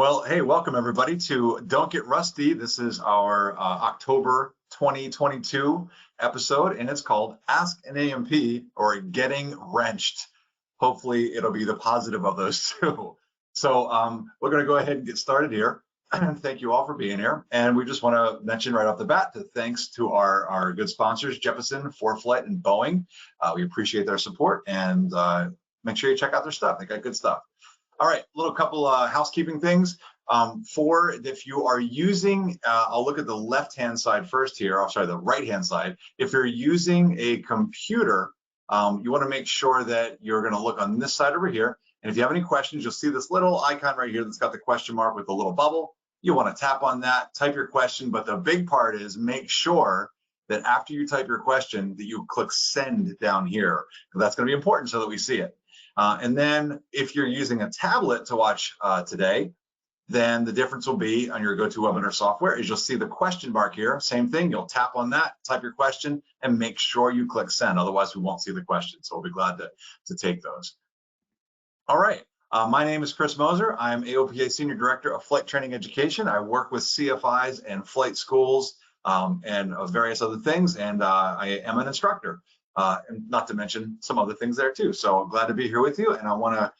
Well, hey, welcome everybody to Don't Get Rusty. This is our October 2022 episode, and it's called Ask an AMP or Getting Wrenched. Hopefully, it'll be the positive of those two. So we're going to go ahead and get started here. Thank you all for being here. And we just want to mention right off the bat that thanks to our good sponsors, Jeppesen, ForeFlight, and Boeing. We appreciate their support, and make sure you check out their stuff. They got good stuff. All right, couple housekeeping things. If you are using, I'll look at the left-hand side first here, the right-hand side. If you're using a computer, you want to make sure that you're going to look on this side over here. And if you have any questions, you'll see this little icon right here that's got the question mark with the little bubble. You want to tap on that, type your question, but the big part is make sure that after you type your question that you click send down here. That's going to be important so that we see it. And then if you're using a tablet to watch today, then the difference will be on your GoToWebinar software is you'll see the question mark here. Same thing, you'll tap on that, type your question, and make sure you click send. Otherwise, we won't see the question. So we'll be glad to take those. All right, my name is Chris Moser. I'm AOPA Senior Director of Flight Training Education. I work with CFIs and flight schools and various other things, and I am an instructor. And not to mention some other things there too. So glad to be here with you. And I want to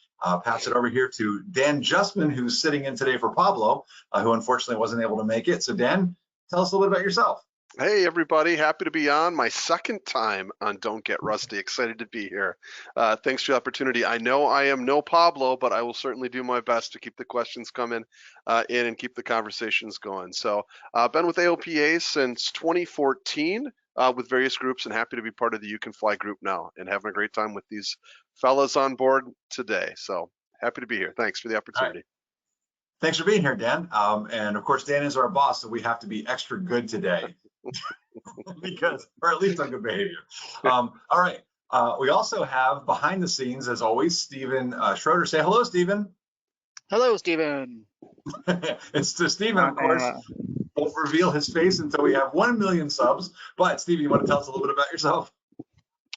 pass it over here to Dan Justman, who's sitting in today for Pablo, who unfortunately wasn't able to make it. So Dan, tell us a little bit about yourself. Hey everybody, happy to be on my second time on Don't Get Rusty. Excited to be here. Thanks for the opportunity. I know I am no Pablo, but I will certainly do my best to keep the questions coming in and keep the conversations going. So I've been with AOPA since 2014. With various groups, and happy to be part of the You Can Fly group now and having a great time with these fellas on board today. So happy to be here. Thanks for the opportunity. Right. Thanks for being here, Dan. And of course, Dan is our boss, so we have to be extra good today because, or at least on good behavior. All right. We also have behind the scenes, as always, Stephen Schroeder. Say hello, Stephen. Hello, Stephen. It's to Stephen, of course. Won't reveal his face until we have 1 million subs. But Stephen, you want to tell us a little bit about yourself?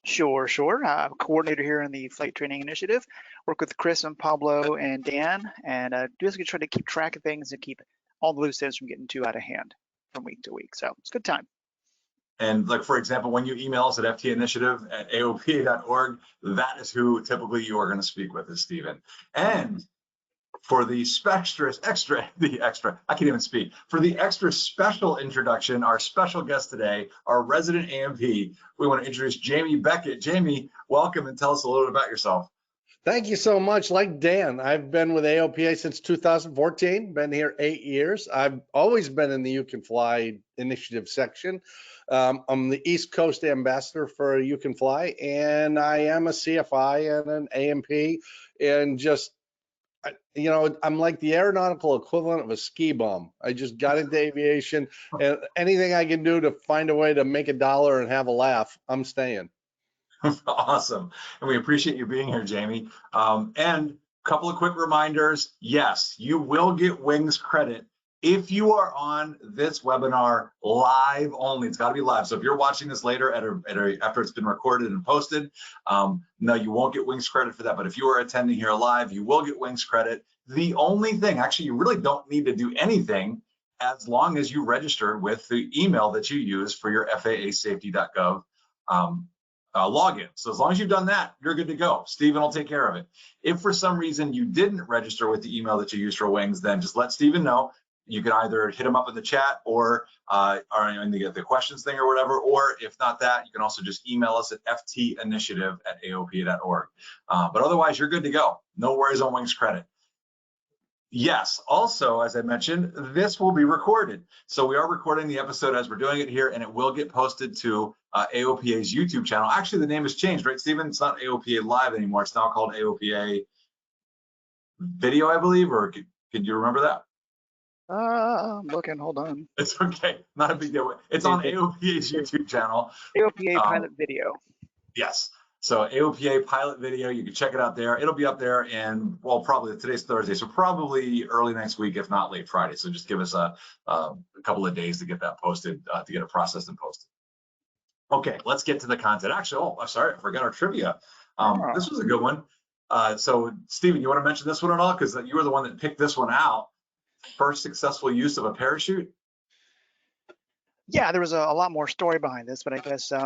Sure. I'm a coordinator here in the Flight Training Initiative. Work with Chris and Pablo and Dan, and basically try to keep track of things and keep all the loose ends from getting too out of hand from week to week. So it's a good time. And like, for example, when you email us at ftinitiative@aopa.org, that is who typically you are going to speak with, is Stephen. And for the For the extra special introduction, our special guest today, our resident AMP, we want to introduce Jamie Beckett. Jamie, welcome, and tell us a little bit about yourself. Thank you so much. Like Dan, I've been with AOPA since 2014, been here 8 years. I've always been in the You Can Fly initiative section. I'm the East Coast ambassador for You Can Fly, and I am a CFI and an AMP, and just, you know, I'm like the aeronautical equivalent of a ski bum. I just got into aviation, and anything I can do to find a way to make $1 and have a laugh, I'm staying. Awesome. And we appreciate you being here, Jamie. And a couple of quick reminders. Yes, you will get Wings credit if you are on this webinar live only. It's got to be live. So if you're watching this later after it's been recorded and posted, no, you won't get Wings credit for that. But if you are attending here live, you will get Wings credit. The only thing, actually, you really don't need to do anything as long as you register with the email that you use for your FAAsafety.gov login. So as long as you've done that, you're good to go. Stephen will take care of it. If for some reason you didn't register with the email that you used for Wings, then just let Stephen know. You can either hit him up in the chat or in the questions thing or whatever, or if not that, you can also just email us at ftinitiative@aopa.org. But otherwise, you're good to go. No worries on Wings credit. Yes, also, as I mentioned, this will be recorded. So we are recording the episode as we're doing it here, and it will get posted to AOPA's YouTube channel. Actually, the name has changed, right, Stephen? It's not AOPA Live anymore. It's now called AOPA Video, I believe, or can you remember that? I'm looking, hold on. It's okay, not a big deal. It's on AOPA's YouTube channel. AOPA Pilot Video. Yes. So AOPA pilot video, you can check it out there. It'll be up there, and well, probably today's Thursday, so probably early next week, if not late Friday. So just give us a couple of days to get that posted, to get it processed and posted. Okay, let's get to the content. Actually, oh, I'm sorry, I forgot our trivia. This was a good one. So Stephen, you want to mention this one at all? Because you were the one that picked this one out. first successful use of a parachute? Yeah, there was a lot more story behind this, but I guess in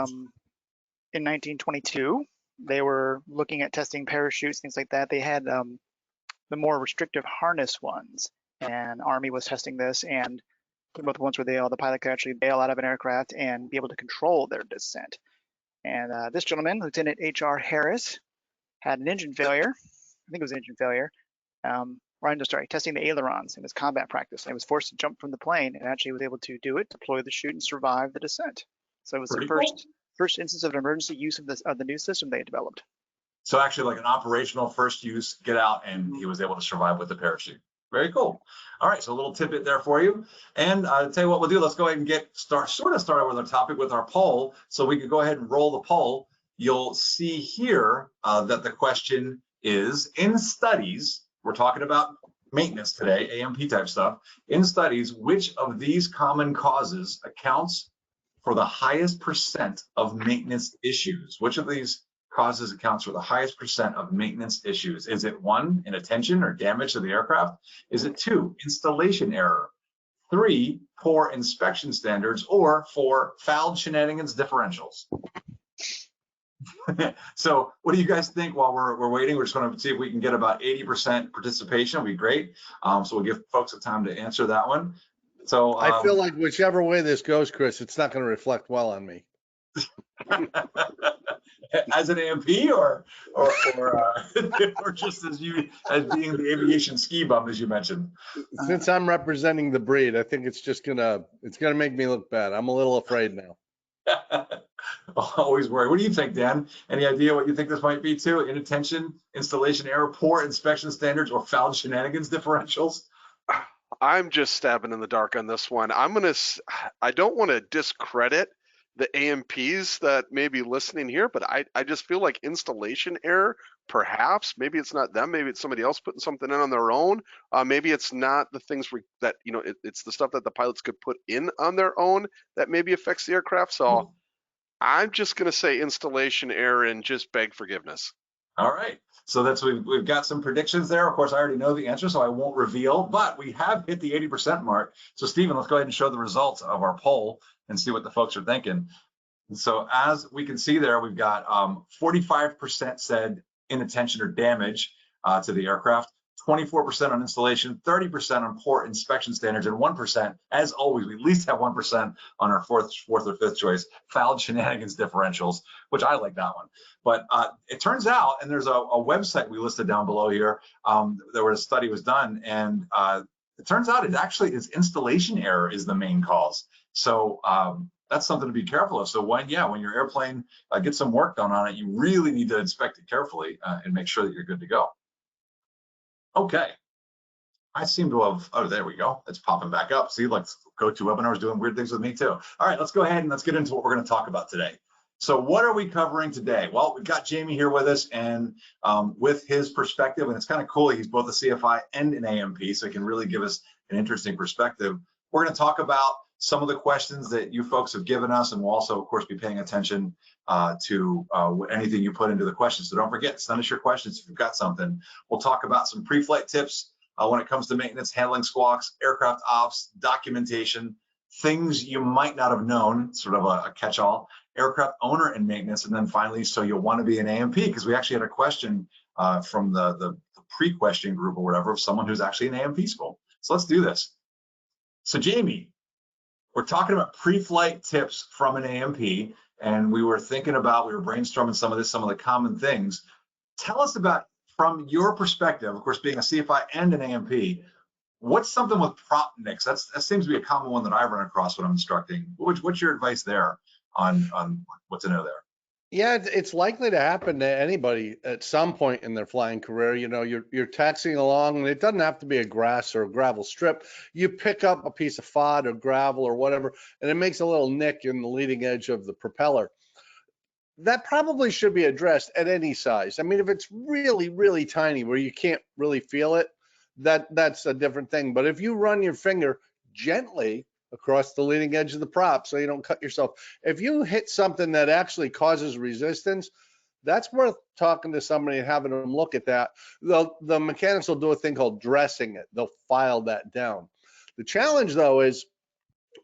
1922, they were looking at testing parachutes, things like that. They had the more restrictive harness ones, and Army was testing this and came up with ones where the pilot could actually bail out of an aircraft and be able to control their descent. And this gentleman, Lieutenant H.R. Harris, had an engine failure. I think it was engine failure. Testing the ailerons in his combat practice. And he was forced to jump from the plane and actually was able to do it, deploy the chute, and survive the descent. So it was Pretty the first instance of an emergency use of the new system they had developed. So actually like an operational first use, get out, and he was able to survive with the parachute. Very cool. All right, so a little tidbit there for you. And I'll tell you what we'll do. Let's go ahead and get started with our topic with our poll. So we could go ahead and roll the poll. You'll see here that the question is, in studies, we're talking about maintenance today, AMP type stuff. In studies, which of these common causes accounts for the highest percent of maintenance issues? Which of these causes accounts for the highest percent of maintenance issues? Is it 1, inattention or damage to the aircraft? Is it 2, installation error? 3, poor inspection standards? Or 4, fouled shenanigans differentials? So what do you guys think while we're waiting? We're just going to see if we can get about 80% participation. It'll be great. So we'll give folks a time to answer that one. So I feel like whichever way this goes, Chris, it's not going to reflect well on me. As an AMP or just as being the aviation ski bum, as you mentioned. Since I'm representing the breed, I think it's gonna make me look bad. I'm a little afraid now. Always worry. What do you think, Dan? Any idea what you think this might be too? Inattention, installation error, poor inspection standards, or fouled shenanigans differentials? I'm just stabbing in the dark on this one. I don't want to discredit the AMPs that may be listening here, but I just feel like installation error, perhaps, maybe it's not them, maybe it's somebody else putting something in on their own. Maybe it's not the things that, it's the stuff that the pilots could put in on their own that maybe affects the aircraft. So I'm just going to say installation error and just beg forgiveness. All right. So we've got some predictions there. Of course, I already know the answer, so I won't reveal, but we have hit the 80% mark. So Stephen, let's go ahead and show the results of our poll and see what the folks are thinking. And so as we can see there, we've got 45% said inattention or damage to the aircraft, 24% on installation, 30% on poor inspection standards, and 1%, as always, we at least have 1% on our fourth or fifth choice, fouled shenanigans differentials, which I like that one. But it turns out, and there's a website we listed down below here, where a study was done, and it turns out it's installation error is the main cause. So that's something to be careful of. So when your airplane gets some work done on it, you really need to inspect it carefully and make sure that you're good to go. Okay, I seem to have, oh, there we go. It's popping back up. See, like GoToWebinar is doing weird things with me too. All right, let's go ahead and let's get into what we're going to talk about today. So what are we covering today? Well, we've got Jamie here with us, and with his perspective, and it's kind of cool. He's both a CFI and an AMP, so he can really give us an interesting perspective. We're going to talk about some of the questions that you folks have given us, and we'll also, of course, be paying attention to anything you put into the questions. So don't forget, send us your questions if you've got something. We'll talk about some pre-flight tips when it comes to maintenance, handling squawks, aircraft ops, documentation, things you might not have known, sort of a catch-all, aircraft owner and maintenance, and then finally, so you'll want to be an AMP, because we actually had a question from the pre-question group or whatever of someone who's actually in AMP school. So let's do this. So Jamie, we're talking about pre-flight tips from an AMP, and we were brainstorming some of the common things. Tell us about, from your perspective, of course, being a CFI and an AMP, what's something with prop nicks? That seems to be a common one that I run across when I'm instructing. What's your advice there on what to know there? Yeah, it's likely to happen to anybody at some point in their flying career. You're taxiing along, and it doesn't have to be a grass or a gravel strip. You pick up a piece of fod or gravel or whatever, and it makes a little nick in the leading edge of the propeller. That probably should be addressed at any size. I mean, if it's really, really tiny where you can't really feel it, that's a different thing. But if you run your finger gently across the leading edge of the prop so you don't cut yourself, if you hit something that actually causes resistance, that's worth talking to somebody and having them look at that. The mechanics will do a thing called dressing it. They'll file that down. The challenge though is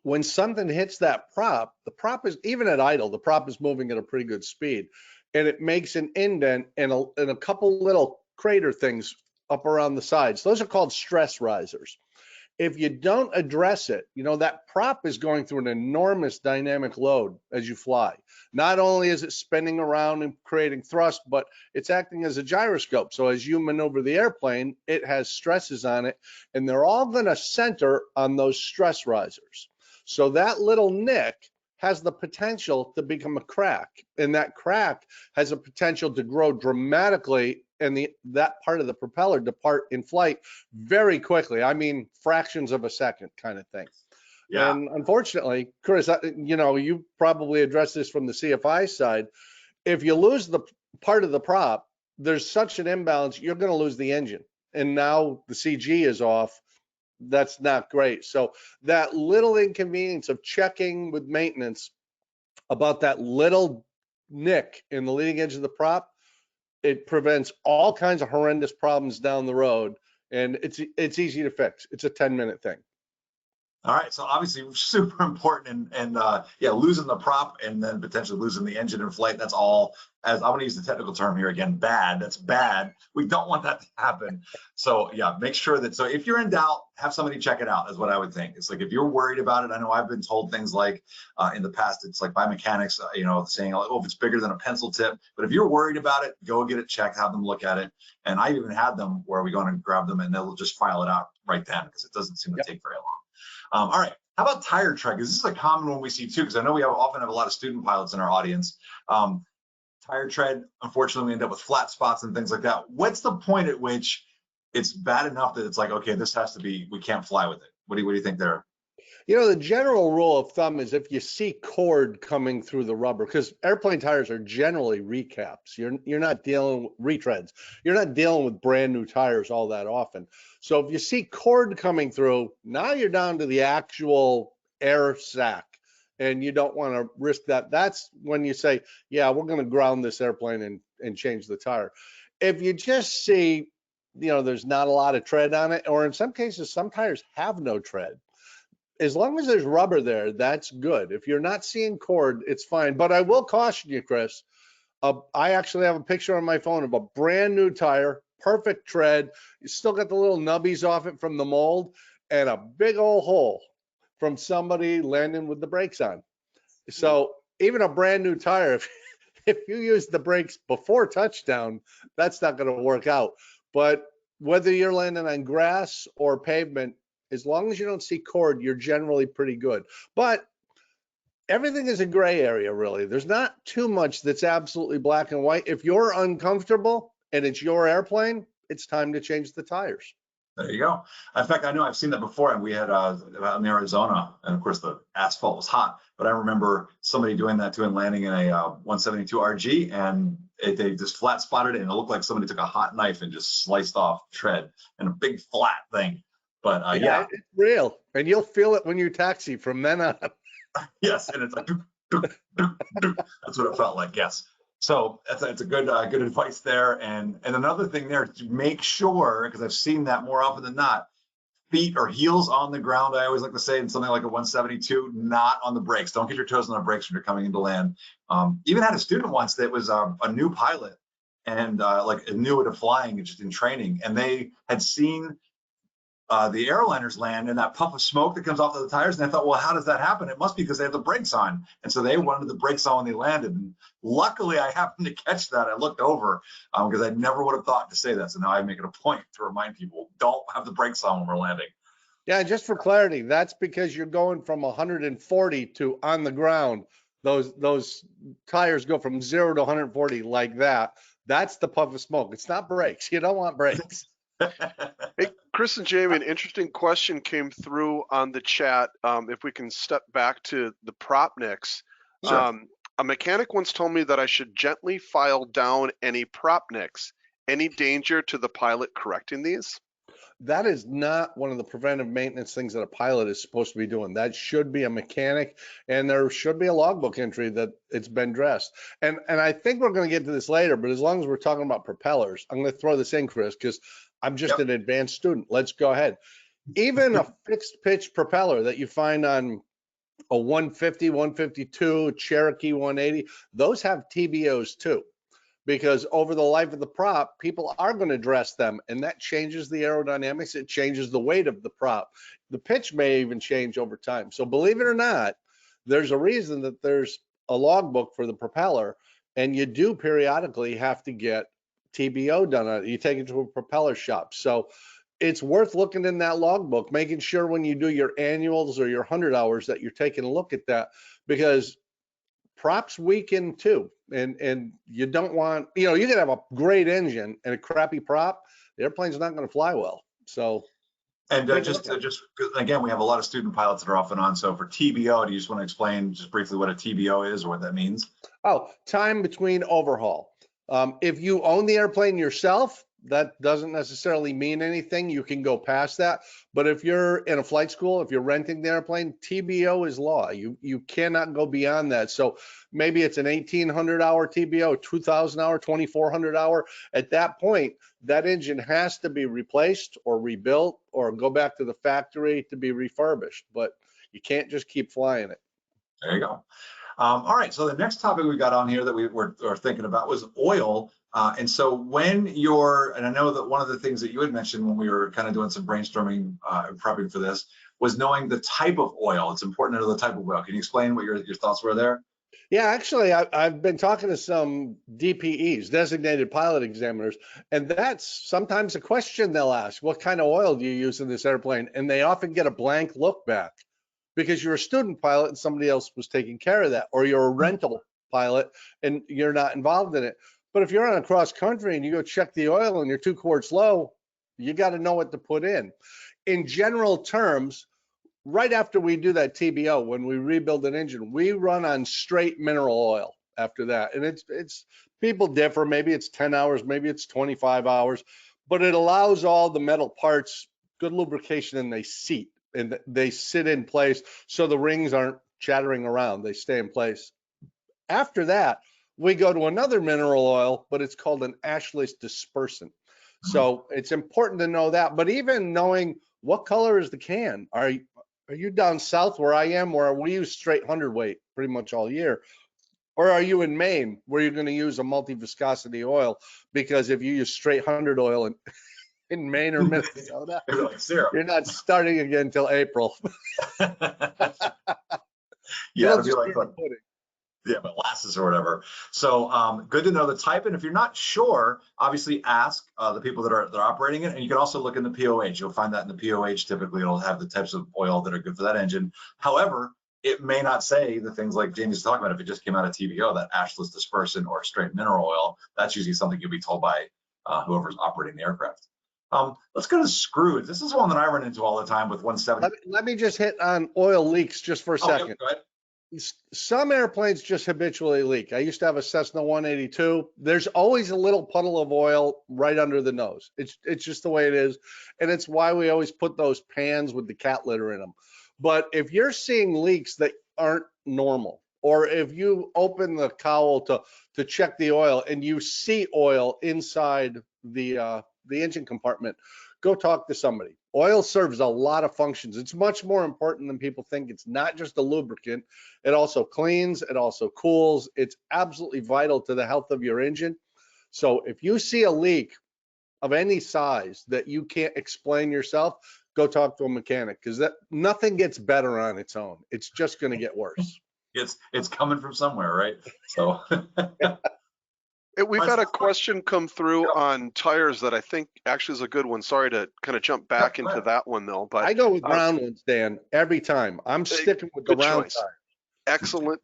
when something hits that prop, the prop is, even at idle, the prop is moving at a pretty good speed, and it makes an indent and a couple little crater things up around the sides. Those are called stress risers. If you don't address it, you know, that prop is going through an enormous dynamic load as you fly. Not only is it spinning around and creating thrust, but it's acting as a gyroscope. So as you maneuver the airplane, it has stresses on it, and they're all going to center on those stress risers. So that little nick has the potential to become a crack, and that crack has a potential to grow dramatically, and that part of the propeller depart in flight very quickly. I mean, fractions of a second kind of thing. Yeah. And unfortunately, Chris, you know, you probably addressed this from the CFI side. If you lose the part of the prop, there's such an imbalance, you're going to lose the engine. And now the CG is off. That's not great. So that little inconvenience of checking with maintenance about that little nick in the leading edge of the prop, it prevents all kinds of horrendous problems down the road, and it's easy to fix. It's a 10-minute thing. All right, so obviously super important, and yeah, losing the prop and then potentially losing the engine in flight, that's all, as I'm gonna use the technical term here again, bad. That's bad. We don't want that to happen. So yeah, make sure that, so if you're in doubt, have somebody check it out, is what I would think. It's like, if you're worried about it, I know I've been told things like, in the past, it's like by mechanics, you know, saying, oh, if it's bigger than a pencil tip, but if you're worried about it, go get it checked, have them look at it. And I even had them where we go in and grab them and they'll just file it out right then, because it doesn't seem to take very long. All right, how about tire tread? Because this is a common one we see too, because I know we often have a lot of student pilots in our audience. Tire tread, unfortunately, we end up with flat spots and things like that. What's the point at which it's bad enough that it's like, okay, this has to be, we can't fly with it? What do you think there? You know, the general rule of thumb is if you see cord coming through the rubber, because airplane tires are generally recaps. You're not dealing with retreads. You're not dealing with brand new tires all that often. So if you see cord coming through, now you're down to the actual air sac, and you don't want to risk that. That's when you say, yeah, we're going to ground this airplane and change the tire. If you just see, you know, there's not a lot of tread on it, or in some cases, some tires have no tread. As long as there's rubber there, that's good. If you're not seeing cord, it's fine. But I will caution you, Chris. I actually have a picture on my phone of a brand new tire, perfect tread. You still got the little nubbies off it from the mold, and a big old hole from somebody landing with the brakes on. So even a brand new tire, if you use the brakes before touchdown, that's not going to work out. But whether you're landing on grass or pavement, as long as you don't see cord, you're generally pretty good. But everything is a gray area, really. There's not too much that's absolutely black and white. If you're uncomfortable and it's your airplane, it's time to change the tires. There you go. In fact, I know I've seen that before, and we had in Arizona, and of course the asphalt was hot, but I remember somebody doing that too and landing in a 172 RG, and they just flat spotted it, and it looked like somebody took a hot knife and just sliced off tread in a big flat thing. But yeah, it's real, and you'll feel it when you taxi from then on. Yes, and it's like that's what it felt like. Yes. So it's a good good advice there. And another thing there, to make sure, because I've seen that more often than not, feet or heels on the ground. I always like to say in something like a 172, not on the brakes. Don't get your toes on the brakes when you're coming into land. Even had a student once that was a new pilot and like new to flying, just in training, and they had seen the airliners land and that puff of smoke that comes off of the tires, and I thought, well, how does that happen? It must be because they have the brakes on. And so they wanted the brakes on when they landed. And luckily I happened to catch that. I looked over because I never would have thought to say that. So now I make it a point to remind people, don't have the brakes on when we're landing. Yeah, just for clarity, that's because you're going from 140 to on the ground. Those tires go from 0 to 140 like that. That's the puff of smoke. It's not brakes. You don't want brakes. Hey, Chris and Jamie, an interesting question came through on the chat. If we can step back to the prop nicks. Sure. A mechanic once told me that I should gently file down any prop nicks. Any danger to the pilot correcting these? that is not one of the preventive maintenance things that a pilot is supposed to be doing. That should be a mechanic, and there should be a logbook entry that it's been dressed. And I think we're going to get to this later, but as long as we're talking about propellers, I'm going to throw this in, Chris, because I'm just an advanced student. Let's go ahead. Even a fixed pitch propeller that you find on a 150, 152, Cherokee 180, those have TBOs too, because over the life of the prop, people are going to dress them, and that changes the aerodynamics. It changes the weight of the prop. The pitch may even change over time. So believe it or not, there's a reason that there's a logbook for the propeller, and you do periodically have to get TBO done on it. You take it to a propeller shop. So it's worth looking in that logbook, making sure when you do your annuals or your 100 hours that you're taking a look at that, because props weaken too. And you don't want, you know, you can have a great engine and a crappy prop, the airplane's not going to fly well. So, and just again, we have a lot of student pilots that are off and on. So for TBO, do you just want to explain just briefly what a TBO is or what that means? Oh, time between overhaul. If you own the airplane yourself, that doesn't necessarily mean anything. You can go past that. But if you're in a flight school, if you're renting the airplane, TBO is law. You cannot go beyond that. So maybe it's an 1,800 hour TBO, 2,000 hour, 2,400 hour. At that point, that engine has to be replaced or rebuilt or go back to the factory to be refurbished. But you can't just keep flying it. There you go. All right, so the next topic we got on here that we were thinking about was oil. And so when you're, and I know that one of the things that you had mentioned when we were kind of doing some brainstorming, prepping for this, was knowing the type of oil. It's important to know the type of oil. Can you explain what your thoughts were there? Yeah, actually, I've been talking to some DPEs, designated pilot examiners, and that's sometimes a question they'll ask. What kind of oil do you use in this airplane? And they often get a blank look back, because you're a student pilot and somebody else was taking care of that, or you're a rental pilot and you're not involved in it. But if you're on a cross country and you go check the oil and you're 2 quarts low, you got to know what to put in. In general terms, right after we do that TBO, when we rebuild an engine, we run on straight mineral oil after that. And it's people differ. Maybe it's 10 hours, maybe it's 25 hours, but it allows all the metal parts good lubrication, and they seat. And they sit in place so the rings aren't chattering around, they stay in place. After that, we go to another mineral oil, but it's called an ashless dispersant. So it's important to know that, but even knowing what color is the can. Are you down south where I am, where we use straight 100-weight pretty much all year? Or are you in Maine where you're going to use a multi-viscosity oil? Because if you use straight 100 oil in Maine or Minnesota, like syrup. You're not starting again until April. Yeah, it'll be like molasses or whatever. So good to know the type. And if you're not sure, obviously ask the people that are operating it. And you can also look in the POH. You'll find that in the POH. Typically, it'll have the types of oil that are good for that engine. However, it may not say the things like Jamie's talking about. If it just came out of TBO, that ashless dispersant or straight mineral oil, that's usually something you'll be told by whoever's operating the aircraft. Let's go to screws. This is one that I run into all the time with 170. Let me just hit on oil leaks just for a second. Go ahead. Some airplanes just habitually leak. I used to have a Cessna 182. There's always a little puddle of oil right under the nose. It's just the way it is. And it's why we always put those pans with the cat litter in them. But if you're seeing leaks that aren't normal, or if you open the cowl to check the oil and you see oil inside the engine compartment, go talk to somebody. Oil serves a lot of functions. It's much more important than people think. It's not just a lubricant. It also cleans, it also cools. It's absolutely vital to the health of your engine. So if you see a leak of any size that you can't explain yourself, go talk to a mechanic, because nothing gets better on its own. It's just going to get worse. It's coming from somewhere, right? So We've had a question come through on tires that I think actually is a good one. Sorry to kind of jump back into that one though, but I go with round ones, Dan, every time. I'm sticking with the round tire. Excellent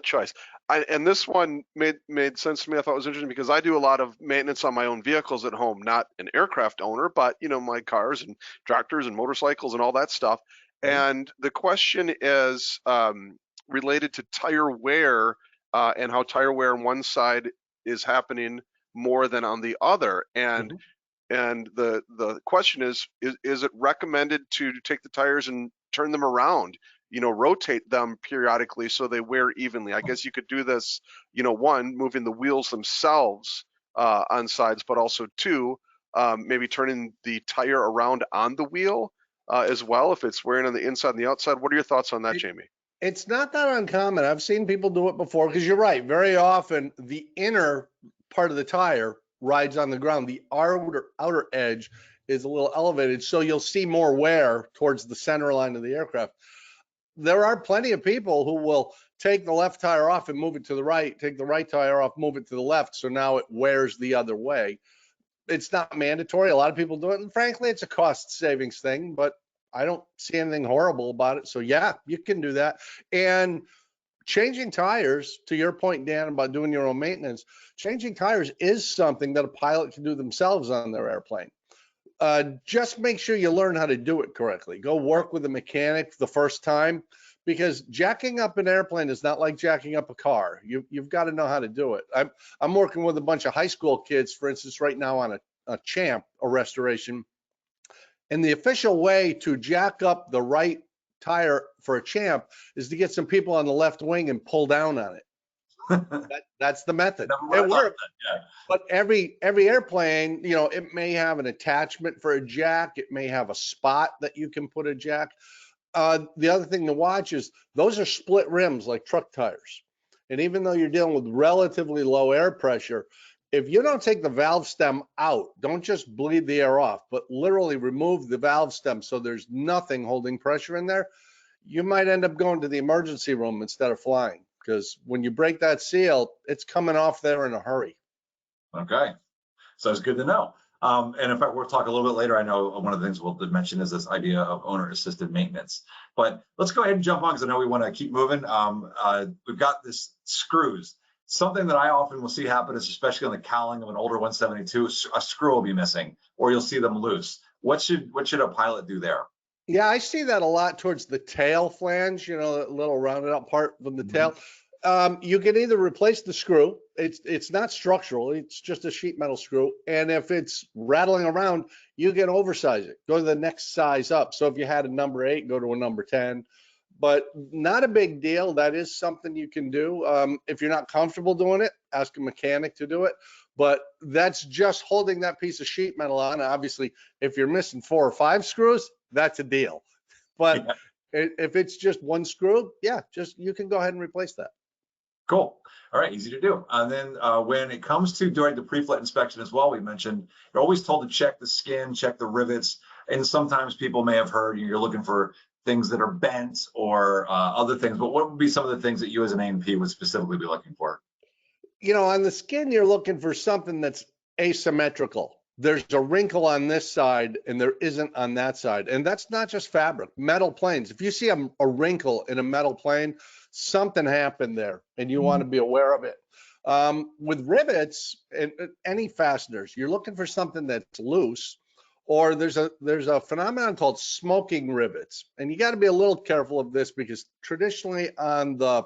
choice. And this one made sense to me. I thought it was interesting because I do a lot of maintenance on my own vehicles at home, not an aircraft owner, but you know, my cars and tractors and motorcycles and all that stuff. And the question is related to tire wear and how tire wear on one side is happening more than on the other. And And the question is it recommended to take the tires and turn them around, rotate them periodically so they wear evenly? I guess you could do this, one, moving the wheels themselves on sides, but also two, maybe turning the tire around on the wheel as well if it's wearing on the inside and the outside. What are your thoughts on that, Jamie? It's not that uncommon. I've seen people do it before, because you're right. Very often the inner part of the tire rides on the ground. The outer edge is a little elevated, so you'll see more wear towards the center line of the aircraft. There are plenty of people who will take the left tire off and move it to the right, take the right tire off, move it to the left, so now it wears the other way. It's not mandatory. A lot of people do it, and frankly, it's a cost savings thing, but I don't see anything horrible about it. So yeah, you can do that. And changing tires, to your point, Dan, about doing your own maintenance, changing tires is something that a pilot can do themselves on their airplane. Just make sure you learn how to do it correctly. Go work with a mechanic the first time, because jacking up an airplane is not like jacking up a car. You've got to know how to do it. I'm working with a bunch of high school kids, for instance, right now on a Champ, a restoration. And the official way to jack up the right tire for a Champ is to get some people on the left wing and pull down on it. That's the method. It works. Yeah. But every airplane, it may have an attachment for a jack. It may have a spot that you can put a jack. The other thing to watch is those are split rims like truck tires. And even though you're dealing with relatively low air pressure, if you don't take the valve stem out, don't just bleed the air off, but literally remove the valve stem so there's nothing holding pressure in there, you might end up going to the emergency room instead of flying, because when you break that seal, it's coming off there in a hurry. Okay, so it's good to know. And in fact, we'll talk a little bit later. I know one of the things we'll mention is this idea of owner-assisted maintenance. But let's go ahead and jump on, because I know we want to keep moving. We've got this screws. Something that I often will see happen is, especially on the cowling of an older 172, a screw will be missing, or you'll see them loose. What should a pilot do there? Yeah, I see that a lot towards the tail flange, that little rounded out part from the tail. You can either replace the screw. It's not structural. It's just a sheet metal screw. And if it's rattling around, you can oversize it. Go to the next size up. So if you had a number 8, go to a number 10. But not a big deal. That is something you can do. If you're not comfortable doing it, ask a mechanic to do it. But that's just holding that piece of sheet metal on. Obviously, if you're missing 4 or 5 screws, that's a deal. But if it's just one screw, you can go ahead and replace that. Cool. All right, easy to do. And then when it comes to doing the pre-flight inspection as well, we mentioned you're always told to check the skin, check the rivets, and sometimes people may have heard you're looking for things that are bent or other things. But what would be some of the things that you as an A&P would specifically be looking for? On the skin, you're looking for something that's asymmetrical. There's a wrinkle on this side and there isn't on that side. And that's not just fabric, metal planes. If you see a wrinkle in a metal plane, something happened there and you want to be aware of it. With rivets and any fasteners, you're looking for something that's loose, or there's a phenomenon called smoking rivets. And you got to be a little careful of this, because traditionally on the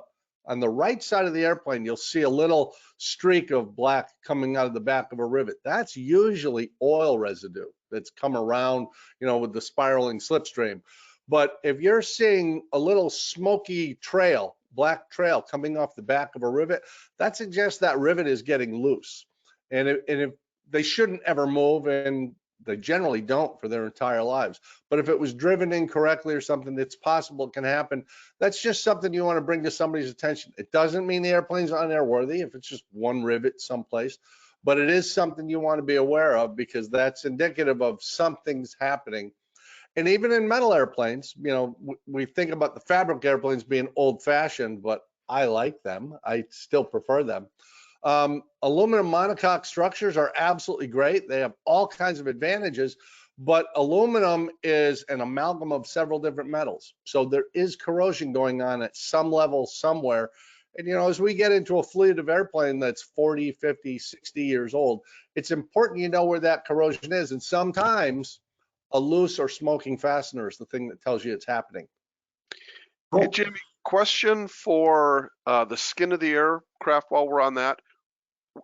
right side of the airplane, you'll see a little streak of black coming out of the back of a rivet. That's usually oil residue that's come around, with the spiraling slipstream. But if you're seeing a little smoky trail, black trail coming off the back of a rivet, that suggests that rivet is getting loose. And if they shouldn't ever move, and they generally don't for their entire lives. But if it was driven incorrectly or something that's possible it can happen, that's just something you want to bring to somebody's attention. It doesn't mean the airplane's unairworthy if it's just one rivet someplace, but it is something you want to be aware of, because that's indicative of something's happening. And even in metal airplanes, we think about the fabric airplanes being old-fashioned, but I like them. I still prefer them. Aluminum monocoque structures are absolutely great. They have all kinds of advantages, but aluminum is an amalgam of several different metals. So there is corrosion going on at some level somewhere. And, as we get into a fleet of airplane that's 40, 50, 60 years old, it's important you know where that corrosion is. And sometimes a loose or smoking fastener is the thing that tells you it's happening. Cool. Hey, Jimmy, question for the skin of the aircraft while we're on that.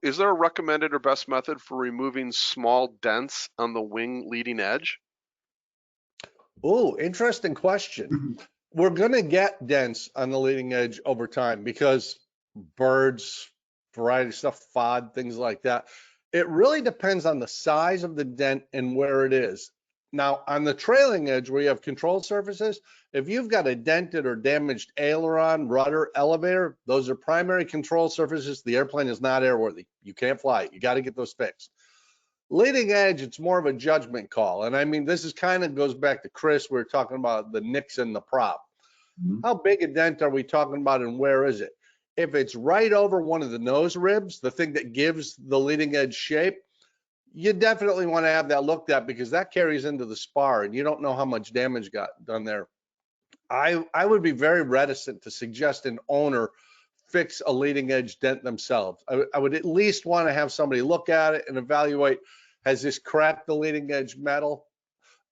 is there a recommended or best method for removing small dents on the wing leading edge? Oh, interesting question. We're going to get dents on the leading edge over time because birds, variety of stuff, FOD, things like that. It really depends on the size of the dent and where it is. Now, on the trailing edge where you have control surfaces, if you've got a dented or damaged aileron, rudder, elevator, those are primary control surfaces. The airplane is not airworthy. You can't fly it. You got to get those fixed. Leading edge, it's more of a judgment call. And I mean, this is kind of goes back to Chris. We were talking about the nicks in the prop. How big a dent are we talking about and where is it? If it's right over one of the nose ribs, the thing that gives the leading edge shape, you definitely want to have that looked at because that carries into the spar and you don't know how much damage got done there. I would be very reticent to suggest an owner fix a leading edge dent themselves. I would at least want to have somebody look at it and evaluate, has this cracked the leading edge metal?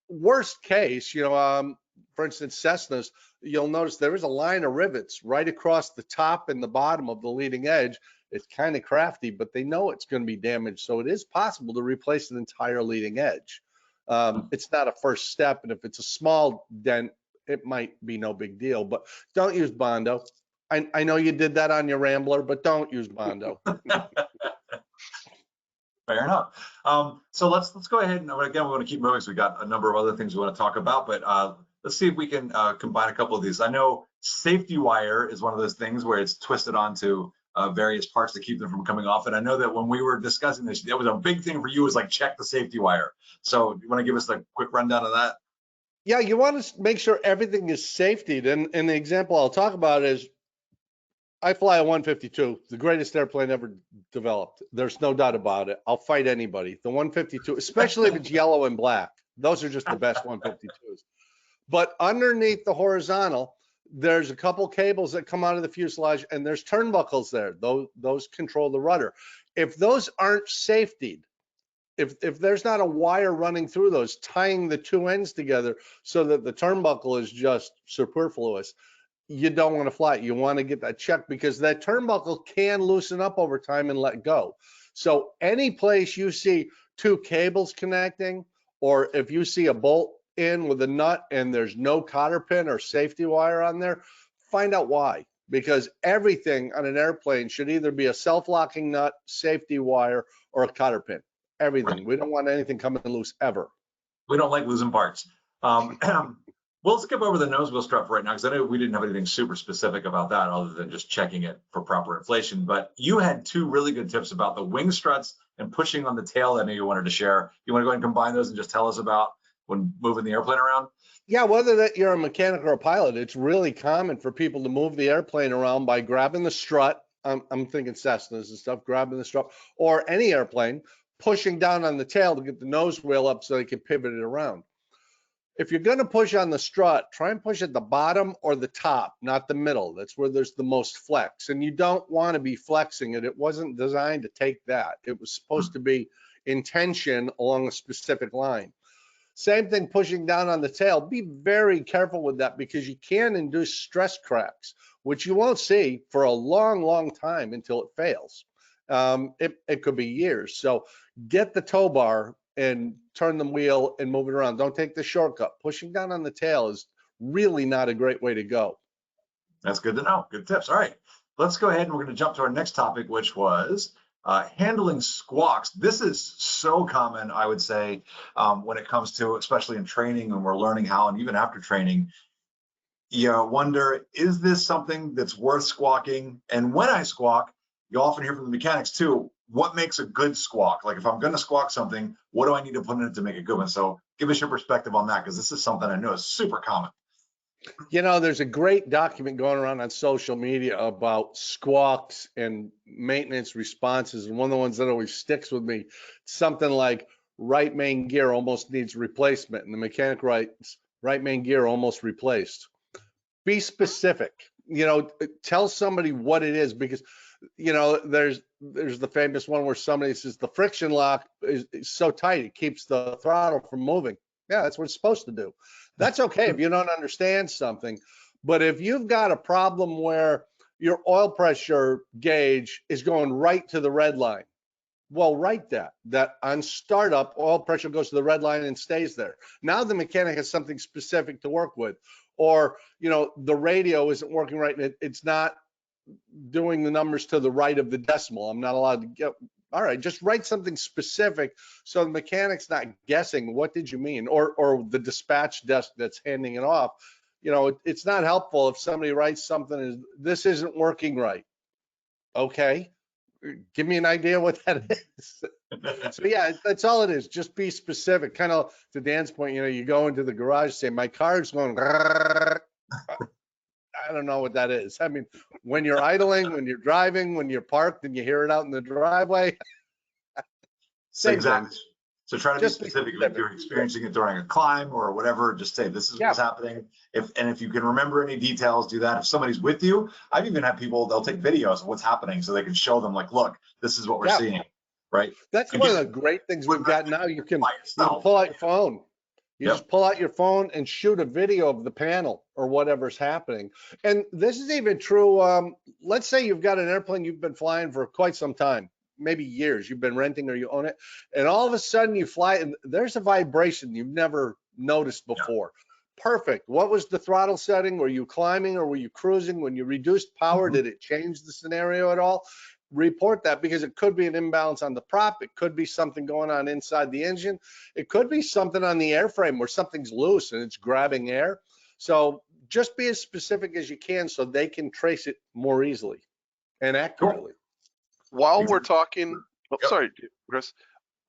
Worst case, you know, for instance, Cessnas, you'll notice there is a line of rivets right across the top and the bottom of the leading edge. It's kind of crafty, but they know it's going to be damaged. So it is possible to replace an entire leading edge. It's not a first step. And if it's a small dent, it might be no big deal, but don't use Bondo. I know you did that on your Rambler, but don't use Bondo. Fair enough. So let's go ahead and again, we want to keep moving. So we got a number of other things we want to talk about, but let's see if we can combine a couple of these. I know safety wire is one of those things where it's twisted onto various parts to keep them from coming off. And I know that when we were discussing this, that was a big thing for you, was like check the safety wire. So you want to give us a quick rundown of that? Yeah, you want to make sure everything is safetied. And the example I'll talk about is I fly a 152, the greatest airplane ever developed. There's no doubt about it. I'll fight anybody. The 152, especially if it's yellow and black. Those are just the best 152s. But underneath the horizontal, there's a couple cables that come out of the fuselage and there's turnbuckles there. Those control the rudder. If those aren't safetied, if there's not a wire running through those, tying the two ends together so that the turnbuckle is just superfluous, you don't want to fly it. You want to get that checked because that turnbuckle can loosen up over time and let go. So any place you see two cables connecting, or if you see a bolt in with a nut and there's no cotter pin or safety wire on there, find out why. Because everything on an airplane should either be a self-locking nut, safety wire, or a cotter pin. Everything. Right. We don't want anything coming loose ever. We don't like losing parts. We'll skip over the nose wheel strut for right now because I know we didn't have anything super specific about that other than just checking it for proper inflation. But you had two really good tips about the wing struts and pushing on the tail that I know you wanted to share. You want to go ahead and combine those and just tell us about when moving the airplane around? Yeah, whether that you're a mechanic or a pilot, it's really common for people to move the airplane around by grabbing the strut. I'm thinking Cessnas and stuff, grabbing the strut, or any airplane, pushing down on the tail to get the nose wheel up so they can pivot it around. If you're going to push on the strut, try and push at the bottom or the top, not the middle. That's where there's the most flex. And you don't want to be flexing it. It wasn't designed to take that. It was supposed to be in tension along a specific line. Same thing pushing down on the tail. Be very careful with that because you can induce stress cracks, which you won't see for a long, long time until it fails. It could be years. So get the tow bar and turn the wheel and move it around. Don't take the shortcut. Pushing down on the tail is really not a great way to go. That's good to know. Good tips. All right, let's go ahead and we're going to jump to our next topic, which was handling squawks. This is so common, I would say, when it comes to, especially in training and we're learning how, and even after training, you wonder, is this something that's worth squawking? And when I squawk, you often hear from the mechanics too, what makes a good squawk? Like if I'm going to squawk something, what do I need to put in it to make a good one? So give us your perspective on that, because this is something I know is super common. You know, there's a great document going around on social media about squawks and maintenance responses. And one of the ones that always sticks with me, something like right main gear almost needs replacement. And the mechanic writes, right main gear almost replaced. Be specific, you know, tell somebody what it is, because you know, there's the famous one where somebody says the friction lock is so tight it keeps the throttle from moving. Yeah, that's what it's supposed to do. That's okay if you don't understand something, but if you've got a problem where your oil pressure gauge is going right to the red line Well, write that on startup, oil pressure goes to the red line and stays there. Now the mechanic has something specific to work with. Or, the radio isn't working right and it's not doing the numbers to the right of the decimal. I'm not allowed to get, all right, just write something specific so the mechanic's not guessing, what did you mean? Or the dispatch desk that's handing it off. It's not helpful if somebody writes something, this isn't working right. Okay, give me an idea what that is. So yeah, that's all it is. Just be specific. Kind of to Dan's point, you go into the garage, say, my car's going, I don't know what that is. I mean, when you're idling, when you're driving, when you're parked and you hear it out in the driveway. Same exactly. thing. So try to be specific. If you're experiencing it during a climb or whatever, just say, this is what's happening. If you can remember any details, do that. If somebody's with you, I've even had people, they'll take videos of what's happening so they can show them, like, look, this is what we're seeing, right? That's one of the great things we've got now. You can pull out your phone. You just pull out your phone and shoot a video of the panel or whatever's happening. And this is even true. Let's say you've got an airplane you've been flying for quite some time, maybe years. You've been renting or you own it. And all of a sudden you fly and there's a vibration you've never noticed before. Perfect. What was the throttle setting? Were you climbing or were you cruising? When you reduced power, did it change the scenario at all? Report that, because it could be an imbalance on the prop. It could be something going on inside the engine. It could be something on the airframe where something's loose and it's grabbing air. So just be as specific as you can so they can trace it more easily and accurately. While we're talking, sorry, Chris.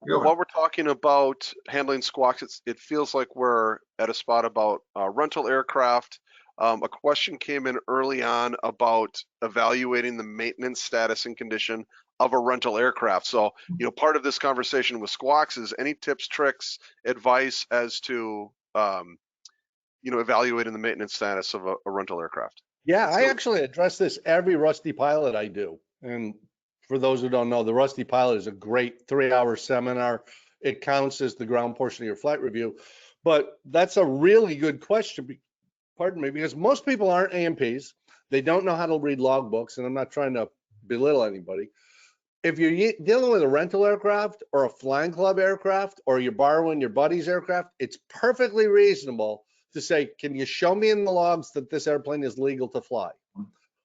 While we're talking about handling squawks, it feels like we're at a spot about rental aircraft. A question came in early on about evaluating the maintenance status and condition of a rental aircraft. So, part of this conversation with squawks is any tips, tricks, advice as to, evaluating the maintenance status of a rental aircraft. Yeah, I actually address this every Rusty Pilot I do. And for those who don't know, the Rusty Pilot is a great 3-hour seminar. It counts as the ground portion of your flight review. But that's a really good question. Pardon me, because most people aren't AMPs. They don't know how to read logbooks, and I'm not trying to belittle anybody. If you're dealing with a rental aircraft or a flying club aircraft, or you're borrowing your buddy's aircraft, it's perfectly reasonable to say, can you show me in the logs that this airplane is legal to fly?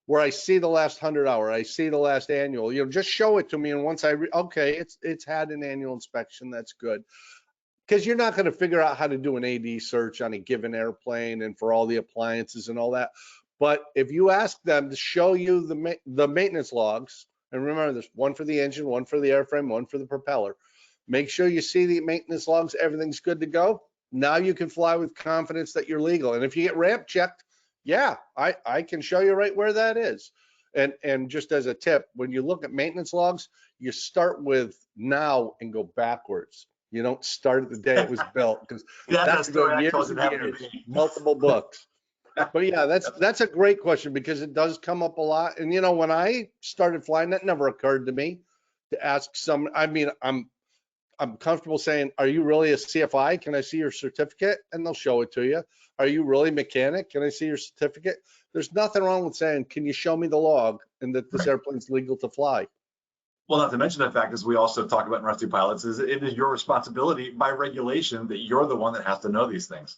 Where I see the last 100 hour, I see the last annual, just show it to me. And once okay, it's had an annual inspection, that's good. Because you're not going to figure out how to do an AD search on a given airplane and for all the appliances and all that. But if you ask them to show you the maintenance logs, and remember, there's one for the engine, one for the airframe, one for the propeller. Make sure you see the maintenance logs, everything's good to go. Now you can fly with confidence that you're legal. And if you get ramp checked, yeah, I can show you right where that is. And just as a tip, when you look at maintenance logs, you start with now and go backwards. You don't start at the day it was built, because that's going years and years, multiple books. But yeah, that's a great question, because it does come up a lot. And when I started flying, that never occurred to me to ask some. I mean, I'm comfortable saying, are you really a CFI? Can I see your certificate? And they'll show it to you. Are you really mechanic? Can I see your certificate? There's nothing wrong with saying, can you show me the log and that this airplane's legal to fly? Well, not to mention the fact, as we also talk about in Rusty Pilots, is it is your responsibility by regulation that you're the one that has to know these things.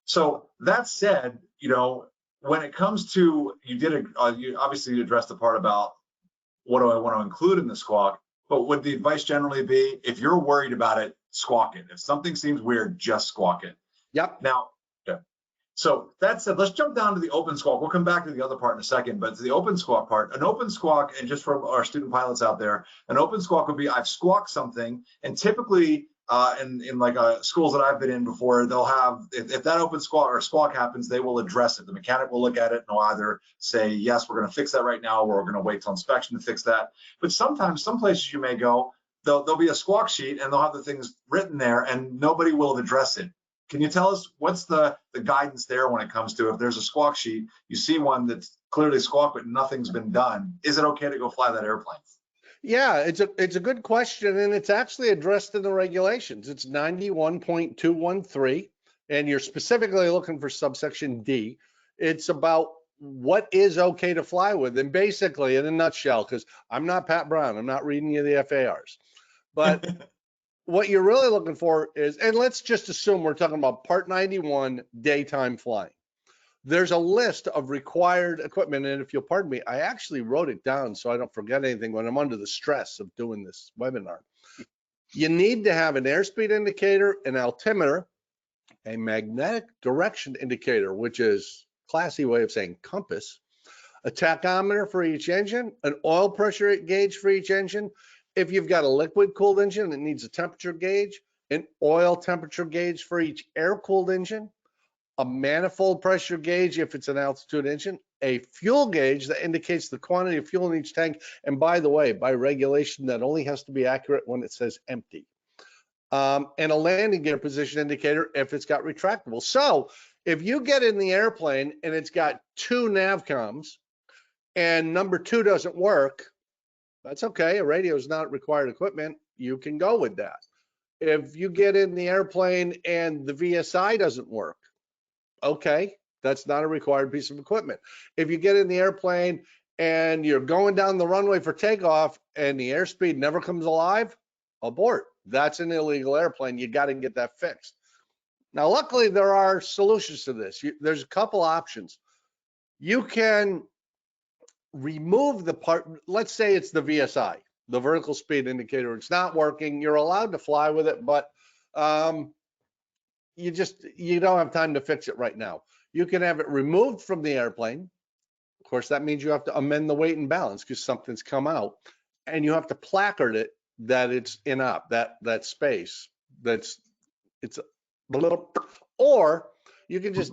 So that said, when it comes to, you obviously addressed the part about what do I want to include in the squawk, but would the advice generally be, if you're worried about it, squawk it. If something seems weird, just squawk it. Yep. Now, so that said, let's jump down to the open squawk. We'll come back to the other part in a second, but to the open squawk part, an open squawk, and just for our student pilots out there, an open squawk would be, I've squawked something, and typically in like schools that I've been in before, they'll have, if that open squawk or squawk happens, they will address it. The mechanic will look at it and they'll either say, yes, we're going to fix that right now, or we're going to wait till inspection to fix that. But sometimes, some places you may go, there'll be a squawk sheet and they'll have the things written there and nobody will address it. Can you tell us what's the guidance there when it comes to, if there's a squawk sheet, you see one that's clearly squawked, but nothing's been done, is it okay to go fly that airplane? Yeah, it's a good question, and it's actually addressed in the regulations. It's 91.213, and you're specifically looking for subsection D. It's about what is okay to fly with. And basically, in a nutshell, because I'm not Pat Brown, I'm not reading you the FARs, but what you're really looking for is, and let's just assume we're talking about Part 91 daytime flying. There's a list of required equipment, and if you'll pardon me, I actually wrote it down so I don't forget anything when I'm under the stress of doing this webinar. You need to have an airspeed indicator, an altimeter, a magnetic direction indicator, which is a classy way of saying compass, a tachometer for each engine, an oil pressure gauge for each engine. If you've got a liquid cooled engine, it needs a temperature gauge, an oil temperature gauge for each air cooled engine, a manifold pressure gauge if it's an altitude engine, a fuel gauge that indicates the quantity of fuel in each tank. And by the way, by regulation, that only has to be accurate when it says empty. And a landing gear position indicator if it's got retractable. So if you get in the airplane and it's got 2 navcoms and number 2 doesn't work, that's okay. A radio is not required equipment. You can go with that. If you get in the airplane and the VSI doesn't work, okay, that's not a required piece of equipment. If you get in the airplane and you're going down the runway for takeoff and the airspeed never comes alive, abort. That's an illegal airplane. You got to get that fixed. Now, luckily, there are solutions to this. There's a couple options. You can remove the part. Let's say it's the VSI, the vertical speed indicator. It's not working. You're allowed to fly with it, but you don't have time to fix it right now. You can have it removed from the airplane. Of course, that means you have to amend the weight and balance because something's come out, and you have to placard it that it's in up, that space, it's or you can just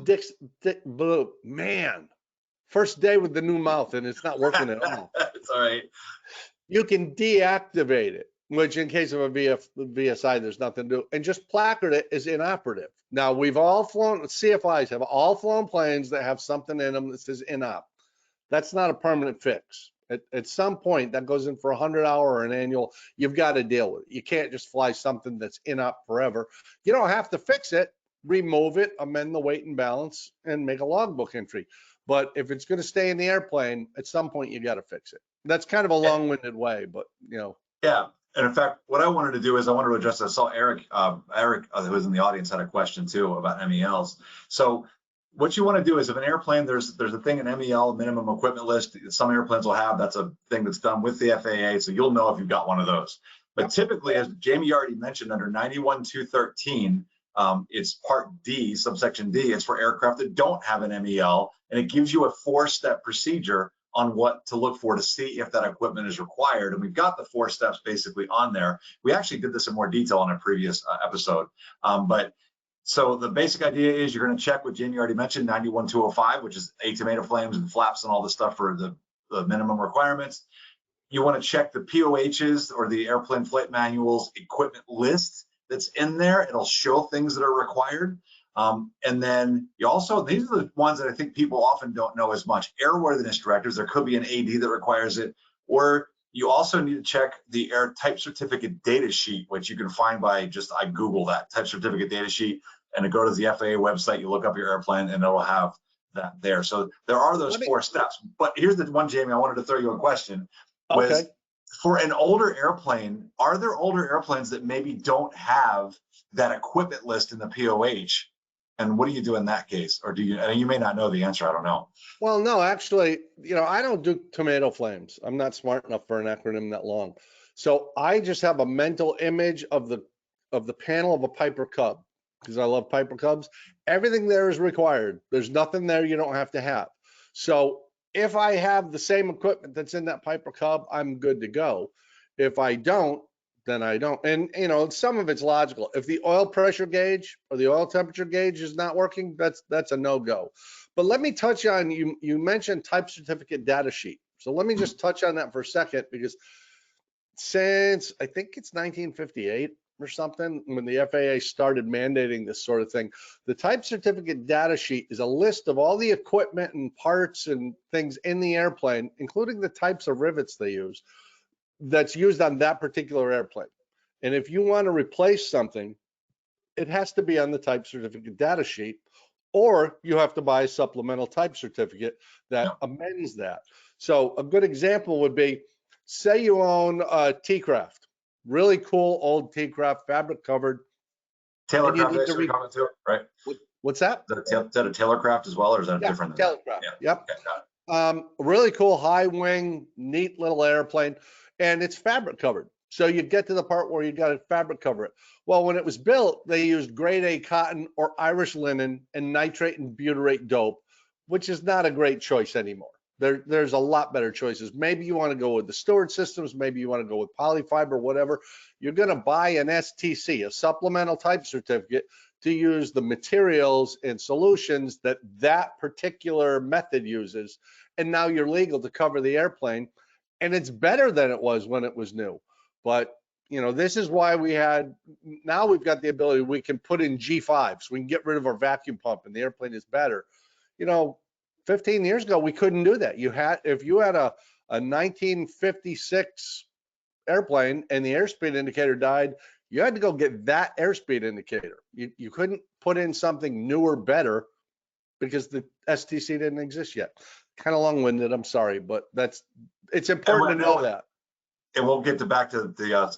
man, first day with the new mouth and it's not working at all. It's all right. You can deactivate it, which in case of a VSI, there's nothing to do, and just placard it as inoperative. Now, we've all flown, CFIs have all flown planes that have something in them that says inop. That's not a permanent fix. At some point, that goes in for a 100-hour or an annual. You've got to deal with it. You can't just fly something that's inop forever. You don't have to fix it. Remove it, amend the weight and balance, and make a logbook entry. But if it's going to stay in the airplane, at some point, you got to fix it. That's kind of a long-winded way, but you know. Yeah. And in fact, what I wanted to do is I wanted to address, I saw Eric, who was in the audience, had a question too about MELs. So what you want to do is if an airplane, there's a thing, an MEL, minimum equipment list, some airplanes will have, that's a thing that's done with the FAA. So you'll know if you've got one of those. But typically, as Jamie already mentioned, under 91.213, it's Part D, subsection D, it's for aircraft that don't have an MEL, and it gives you a 4-step procedure on what to look for to see if that equipment is required. And we've got the 4 steps basically on there. We actually did this in more detail in a previous episode. But so the basic idea is you're going to check what Jamie already mentioned, 91.205, which is altimeter flames and flaps and all the stuff for the minimum requirements. You want to check the POHs or the airplane flight manuals equipment list that's in there. It'll show things that are required. And then you also, these are the ones that I think people often don't know as much. Airworthiness directives, there could be an AD that requires it, or you also need to check the air type certificate data sheet, which you can find by just, I Google that type certificate data sheet, and it go to the FAA website, you look up your airplane and it'll have that there. So there are those 4 steps. But here's the one, Jamie, I wanted to throw you a question. Was, for an older airplane, are there older airplanes that maybe don't have that equipment list in the POH? And what do you do in that case? Or do you, and you may not know the answer, I don't know. Well, no, actually, you know, I don't do tomato flames. I'm not smart enough for an acronym that long. So I just have a mental image of the panel of a Piper Cub, because I love Piper Cubs. Everything there is required. There's nothing there you don't have to have. So if I have the same equipment that's in that Piper Cub, I'm good to go. If I don't, then I don't. And you know, some of it's logical. If the oil pressure gauge or the oil temperature gauge is not working, that's a no-go. But let me touch on, you mentioned type certificate data sheet. So let me just touch on that for a second, because since I think it's 1958 or something, when the FAA started mandating this sort of thing, the type certificate data sheet is a list of all the equipment and parts and things in the airplane, including the types of rivets they use, that's used on that particular airplane. And if you want to replace something, it has to be on the type certificate data sheet, or you have to buy a supplemental type certificate that amends that. So a good example would be, say you own a T-Craft, really cool old T-Craft, fabric covered. Taylor Craft actually coming too, right? What's that? Is that a Taylor Craft as well, or is that different? Taylor Craft. Yeah. Yep. Okay, got it. Really cool high wing, neat little airplane, and it's fabric covered. So you get to the part where you got to fabric cover it. Well, when it was built, they used grade A cotton or Irish linen and nitrate and butyrate dope, which is not a great choice anymore. There's a lot better choices. Maybe you want to go with the Stewart systems. Maybe you want to go with polyfiber, whatever. You're going to buy an STC, a supplemental type certificate, to use the materials and solutions that that particular method uses. And now you're legal to cover the airplane. And it's better than it was when it was new. But, you know, this is why now we've got the ability, we can put in G5, so we can get rid of our vacuum pump and the airplane is better. You know, 15 years ago, we couldn't do that. If you had a 1956 airplane and the airspeed indicator died, you had to go get that airspeed indicator. You couldn't put in something newer, better, because the STC didn't exist yet. Kind of long-winded, I'm sorry, but it's important to know that. And we'll get back to the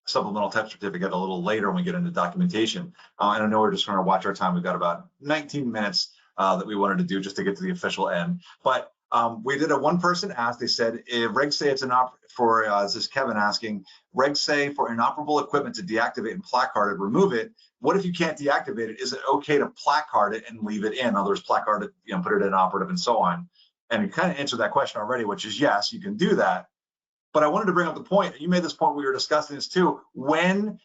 supplemental type certificate a little later when we get into documentation. And I know we're just trying to watch our time. We've got about 19 minutes that we wanted to do just to get to the official end. But we did one person asked, they said, if regs say it's this is Kevin asking, regs say for inoperable equipment to deactivate and placard it, remove it. What if you can't deactivate it? Is it okay to placard it and leave it in? In other words, placard it, put it in operative and so on. And you kind of answered that question already, which is yes, you can do that. But I wanted to bring up the point, you made this point, we were discussing this too,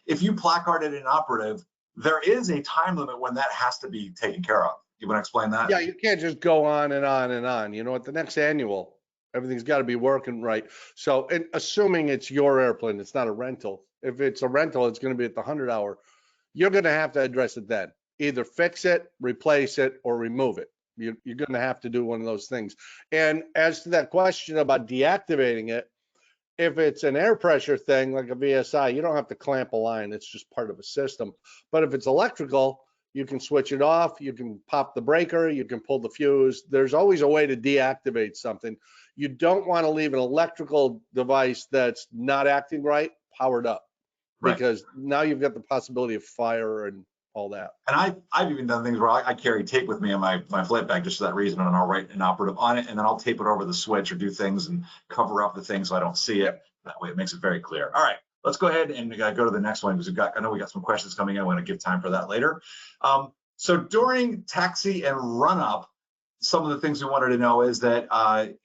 if you placard it in operative, there is a time limit when that has to be taken care of. You want to explain that? Yeah, you can't just go on and on and on. You know, at the next annual, everything's got to be working right. So, and assuming it's your airplane, it's not a rental. If it's a rental, it's going to be at the 100-hour. You're going to have to address it then. Either fix it, replace it, or remove it. You're going to have to do one of those things. And as to that question about deactivating it, if it's an air pressure thing like a VSI, you don't have to clamp a line. It's just part of a system. But if it's electrical, you can switch it off. You can pop the breaker. You can pull the fuse. There's always a way to deactivate something. You don't want to leave an electrical device that's not acting right powered up, because now you've got the possibility of fire and all that. And I've even done things where I carry tape with me in my flight bag just for that reason, and I'll write an operative on it, and then I'll tape it over the switch or do things and cover up the thing so I don't see it. That way it makes it very clear. All right, let's go ahead and go to the next one, because I know we got some questions coming in. I want to give time for that later. So during taxi and run up, some of the things we wanted to know is that,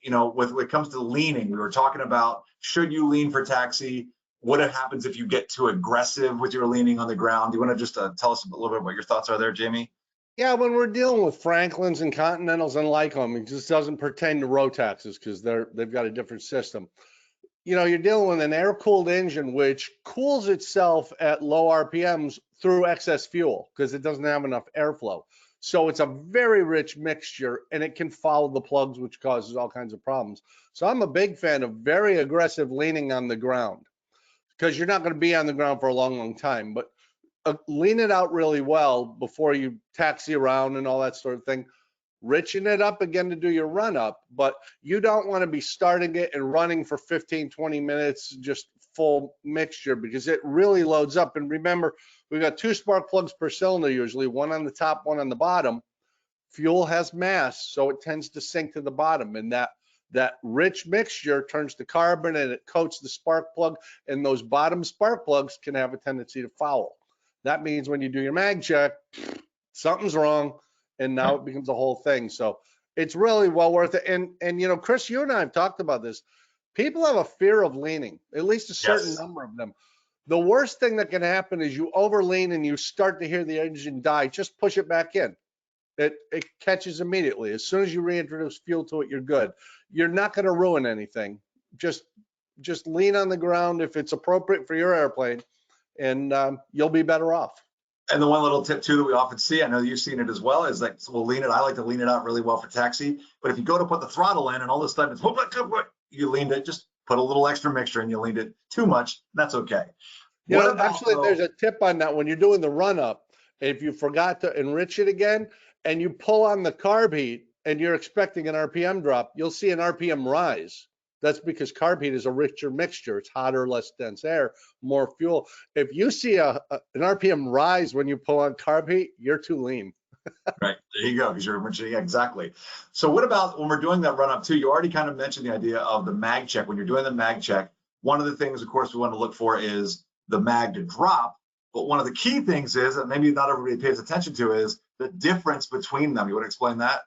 when it comes to leaning, we were talking about, should you lean for taxi? What happens if you get too aggressive with your leaning on the ground? Do you want to just tell us a little bit what your thoughts are there, Jamie? Yeah, when we're dealing with Franklins and Continentals and like them, it just doesn't pertain to Rotaxes because they've got a different system. You know, you're dealing with an air-cooled engine which cools itself at low RPMs through excess fuel because it doesn't have enough airflow. So it's a very rich mixture, and it can foul the plugs, which causes all kinds of problems. So I'm a big fan of very aggressive leaning on the ground, because you're not going to be on the ground for a long, long time. But lean it out really well before you taxi around and all that sort of thing. Richen it up again to do your run up, but you don't want to be starting it and running for 15, 20 minutes, just full mixture, because it really loads up. And remember, we've got 2 spark plugs per cylinder, usually one on the top, one on the bottom. Fuel has mass, so it tends to sink to the bottom, and that rich mixture turns to carbon and it coats the spark plug, and those bottom spark plugs can have a tendency to foul. That means when you do your mag check, something's wrong, and now it becomes a whole thing. So it's really well worth it. And you know, Chris, you and I have talked about this. People have a fear of leaning, at least a certain number of them. The worst thing that can happen is you overlean and you start to hear the engine die. Just push it back in. It catches immediately. As soon as you reintroduce fuel to it, you're good. You're not going to ruin anything. Just lean on the ground if it's appropriate for your airplane, and you'll be better off. And the one little tip too that we often see, I know you've seen it as well, is like, we'll lean it. I like to lean it out really well for taxi. But if you go to put the throttle in and all this stuff, it's you leaned it, just put a little extra mixture and you leaned it too much. That's okay. You know, actually, there's a tip on that when you're doing the run up. If you forgot to enrich it again and you pull on the carb heat and you're expecting an RPM drop, you'll see an RPM rise. That's because carb heat is a richer mixture. It's hotter, less dense air, more fuel. If you see an RPM rise when you pull on carb heat, you're too lean. Right, there you go, because you're mentioning, yeah, exactly. So what about when we're doing that run up too? You already kind of mentioned the idea of the mag check. When you're doing the mag check, one of the things, of course, we want to look for is the mag to drop. But one of the key things is, that maybe not everybody pays attention to, is the difference between them. You want to explain that?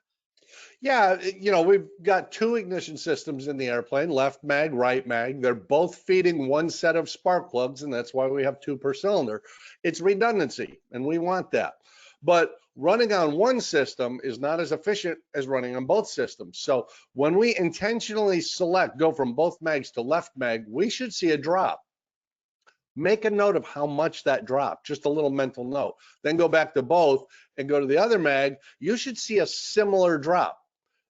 Yeah, you know, we've got two ignition systems in the airplane, left mag, right mag. They're both feeding one set of spark plugs, and that's why we have two per cylinder. It's redundancy, and we want that. But running on one system is not as efficient as running on both systems. So when we intentionally go from both mags to left mag, we should see a drop. Make a note of how much that dropped, just a little mental note. Then go back to both and go to the other mag. You should see a similar drop.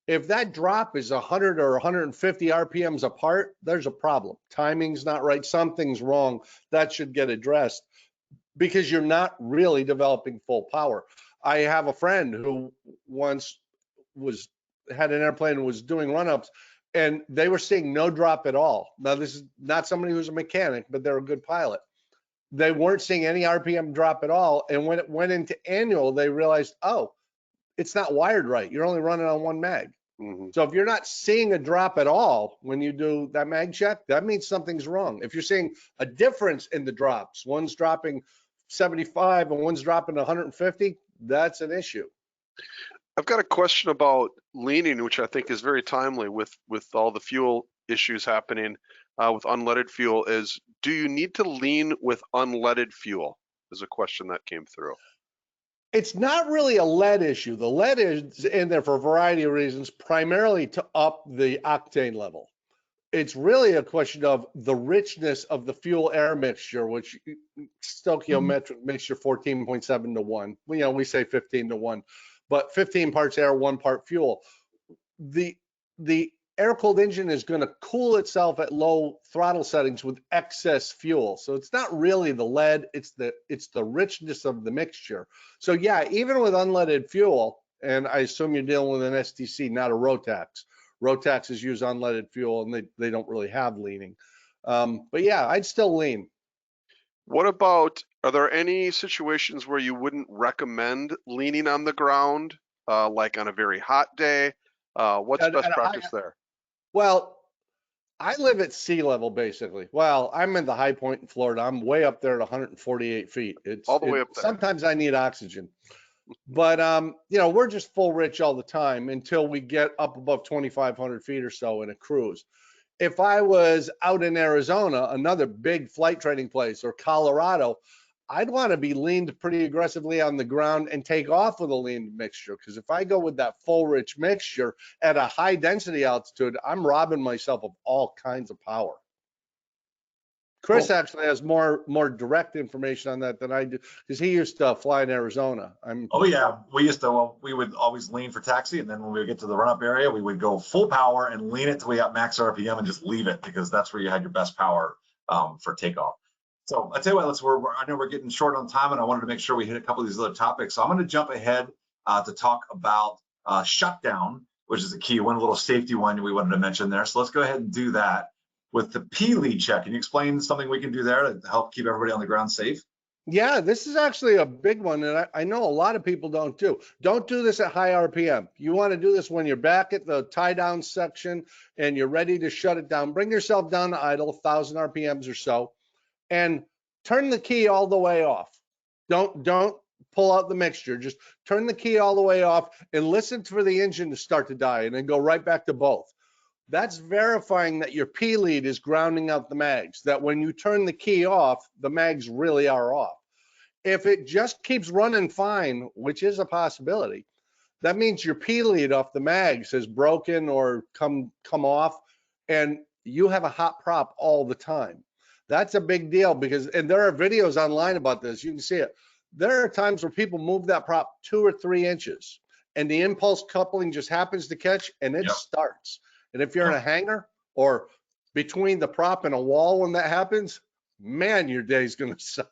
If that drop is 100 or 150 RPMs apart, there's a problem. Timing's not right, something's wrong. That should get addressed because you're not really developing full power. I have a friend who once had an airplane and was doing run-ups, and they were seeing no drop at all. Now, this is not somebody who's a mechanic, but they're a good pilot. They weren't seeing any RPM drop at all. And when it went into annual, they realized, oh, it's not wired right. You're only running on one mag. So if you're not seeing a drop at all when you do that mag check, that means something's wrong. If you're seeing a difference in the drops, one's dropping 75 and one's dropping 150, that's an issue. I've got a question about leaning, which I think is very timely with all the fuel issues happening with unleaded fuel. Is, do you need to lean with unleaded fuel? Is a question that came through. It's not really a lead issue. The lead is in there for a variety of reasons, primarily to up the octane level. It's really a question of the richness of the fuel air mixture, which stoichiometric mixture 14.7 to 1. You know, we say 15 to 1, but 15 parts air, 1 part fuel. The air-cooled engine is going to cool itself at low throttle settings with excess fuel. So it's not really the lead, it's the richness of the mixture. So yeah, even with unleaded fuel, and I assume you're dealing with an STC, not a Rotax. Rotaxes use unleaded fuel and they don't really have leaning. But yeah, I'd still lean. What about, are there any situations where you wouldn't recommend leaning on the ground, like on a very hot day? What's best practice there? Well, I live at sea level, basically. Well, I'm in the high point in Florida. I'm way up there at 148 feet. It's all the way up there. Sometimes I need oxygen. But, you know, we're just full rich all the time until we get up above 2,500 feet or so in a cruise. If I was out in Arizona, another big flight training place, or Colorado, I'd want to be leaned pretty aggressively on the ground and take off with a lean mixture. Because if I go with that full rich mixture at a high density altitude, I'm robbing myself of all kinds of power. Chris actually has more direct information on that than I do, because he used to fly in Arizona. Oh yeah, we would always lean for taxi, and then when we would get to the run-up area, we would go full power and lean it till we got max RPM and just leave it, because that's where you had your best power for takeoff. So I tell you what, I know we're getting short on time, and I wanted to make sure we hit a couple of these other topics. So I'm going to jump ahead to talk about shutdown, which is a key one, a little safety one we wanted to mention there. So let's go ahead and do that with the P lead check. Can you explain something we can do there to help keep everybody on the ground safe? Yeah, this is actually a big one, and I know a lot of people don't do. Don't do this at high RPM. You want to do this when you're back at the tie down section and you're ready to shut it down. Bring yourself down to idle, 1,000 RPMs or so, and turn the key all the way off. Don't pull out the mixture. Just turn the key all the way off and listen for the engine to start to die, and then go right back to both. That's verifying that your P lead is grounding out the mags, that when you turn the key off, the mags really are off. If it just keeps running fine, which is a possibility, that means your P lead off the mags has broken or come off, and you have a hot prop all the time. That's a big deal, because, and there are videos online about this, you can see it. There are times where people move that prop 2 or 3 inches, and the impulse coupling just happens to catch, and it starts. And if you're in a hangar or between the prop and a wall when that happens, man, your day's gonna suck.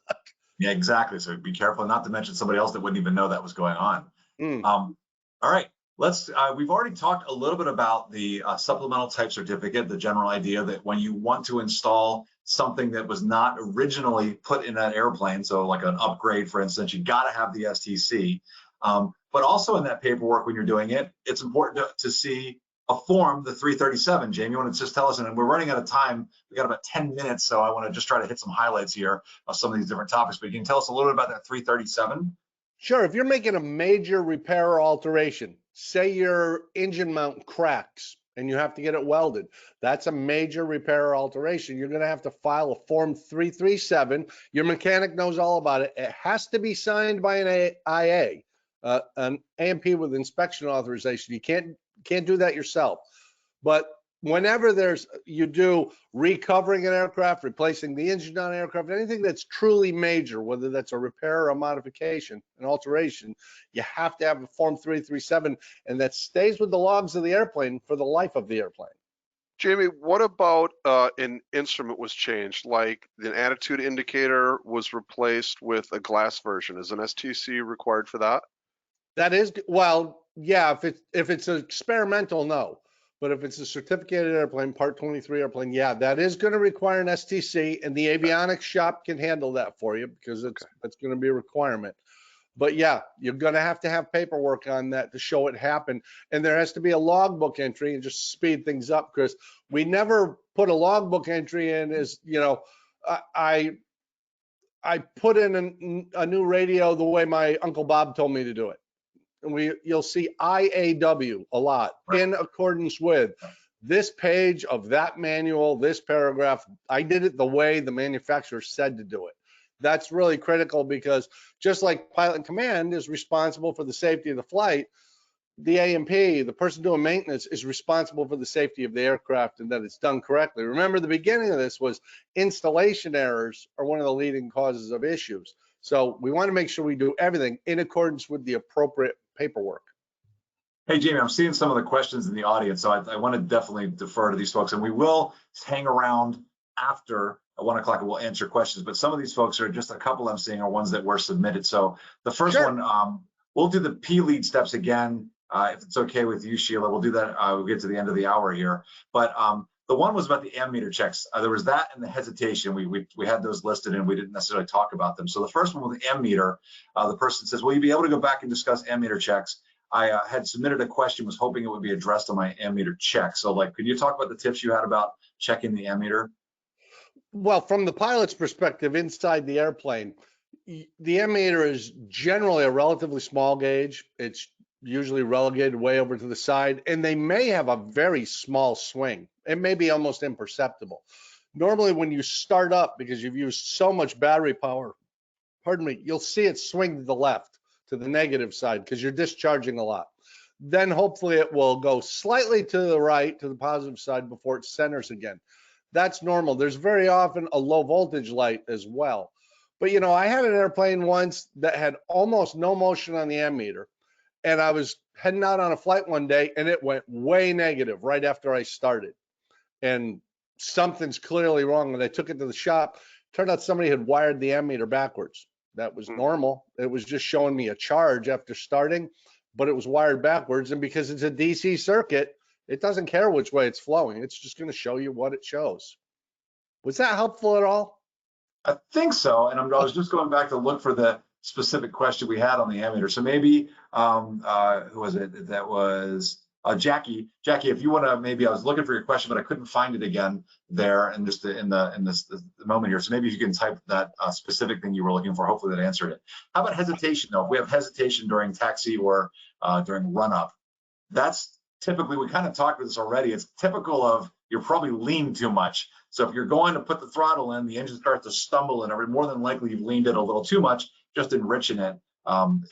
Yeah, exactly. So be careful not to mention somebody else that wouldn't even know that was going on. All right, we've already talked a little bit about the supplemental type certificate, the general idea that when you want to install something that was not originally put in that airplane, so like an upgrade, for instance, you got to have the STC. But also in that paperwork when you're doing it, it's important to see a form, the 337. Jamie, you want to just tell us, and we're running out of time. We got about 10 minutes, so I want to just try to hit some highlights here of some of these different topics. But you can tell us a little bit about that 337? Sure. If you're making a major repair or alteration, say your engine mount cracks and you have to get it welded, that's a major repair or alteration. You're going to have to file a Form 337. Your mechanic knows all about it. It has to be signed by an IA, an A&P with inspection authorization. You can't do that yourself. But whenever you do recovering an aircraft, replacing the engine on an aircraft, anything that's truly major, whether that's a repair or a modification, an alteration, you have to have a Form 337, and that stays with the logs of the airplane for the life of the airplane. Jamie, what about an instrument was changed, like the attitude indicator was replaced with a glass version? Is an STC required for that? That is, well, yeah, if it's experimental, no. But if it's a certificated airplane, Part 23 airplane, yeah, that is going to require an STC, and the avionics shop can handle that for you because that's going to be a requirement. But yeah, you're going to have paperwork on that to show it happened, and there has to be a logbook entry. And just speed things up, Chris, we never put a logbook entry in as, you know, I put in a new radio the way my Uncle Bob told me to do it. And you'll see IAW a lot, right, in accordance with this page of that manual, this paragraph. I did it the way the manufacturer said to do it. That's really critical because just like pilot and command is responsible for the safety of the flight, the A&P, the person doing maintenance, is responsible for the safety of the aircraft and that it's done correctly. Remember, the beginning of this was installation errors are one of the leading causes of issues. So we want to make sure we do everything in accordance with the appropriate paperwork. Hey, Jamie, I'm seeing some of the questions in the audience, so I want to definitely defer to these folks, and we will hang around after 1 o'clock and we'll answer questions. But some of these folks are just a couple I'm seeing are ones that were submitted. So the first one, we'll do the P lead steps again. If it's okay with you, Sheila, we'll do that. We'll get to the end of the hour here. But the one was about the Ammeter checks. There was that and the hesitation. We had those listed and we didn't necessarily talk about them. So the first one with the Ammeter, the person says, will you be able to go back and discuss Ammeter checks? I had submitted a question, was hoping it would be addressed on my Ammeter check. So like, could you talk about the tips you had about checking the Ammeter? Well, from the pilot's perspective inside the airplane, the Ammeter is generally a relatively small gauge. It's usually relegated way over to the side, and they may have a very small swing. It may be almost imperceptible. Normally when you start up, because you've used so much battery power, pardon me, you'll see it swing to the left, to the negative side, because you're discharging a lot. Then hopefully it will go slightly to the right, to the positive side, before it centers again. That's normal. There's very often a low voltage light as well. But you know, I had an airplane once that had almost no motion on the ammeter, and I was heading out on a flight one day and it went way negative right after I started. And something's clearly wrong. When I took it to the shop, turned out somebody had wired the ammeter backwards. That was normal. It was just showing me a charge after starting, but it was wired backwards. And because it's a DC circuit, it doesn't care which way it's flowing. It's just going to show you what it shows. Was that helpful at all? I think so. And I was just going back to look for the specific question we had on the ammeter. So maybe, who was it? That was Jackie. Jackie, if you want to, maybe I was looking for your question, but I couldn't find it again there in just in this moment here. So maybe if you can type that specific thing you were looking for, hopefully that answered it. How about hesitation though? If we have hesitation during taxi or during run up, that's typically, we kind of talked about this already. It's typical of you're probably leaned too much. So if you're going to put the throttle in, the engine starts to stumble and more than likely you've leaned it a little too much, just enriching it.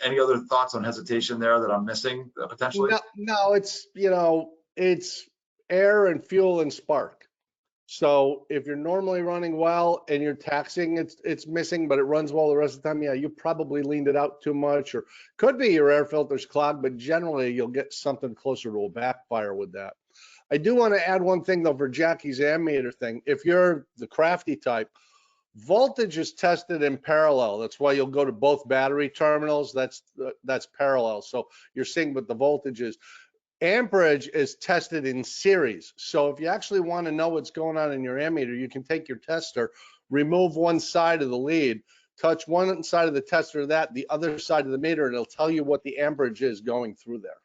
Any other thoughts on hesitation there that I'm missing potentially? No, it's, you know, it's air and fuel and spark. So if you're normally running well and you're taxing, it's missing, but it runs well the rest of the time. Yeah, you probably leaned it out too much, or could be your air filter's clogged, but generally you'll get something closer to a backfire with that. I do want to add one thing though for Jackie's ammeter thing. If you're the crafty type, Voltage is tested in parallel. That's why you'll go to both battery terminals. That's parallel. So you're seeing what the voltage is. Amperage is tested in series. So if you actually want to know what's going on in your ammeter, you can take your tester, remove one side of the lead, touch one side of the tester, the other side of the meter, and it'll tell you what the amperage is going through there.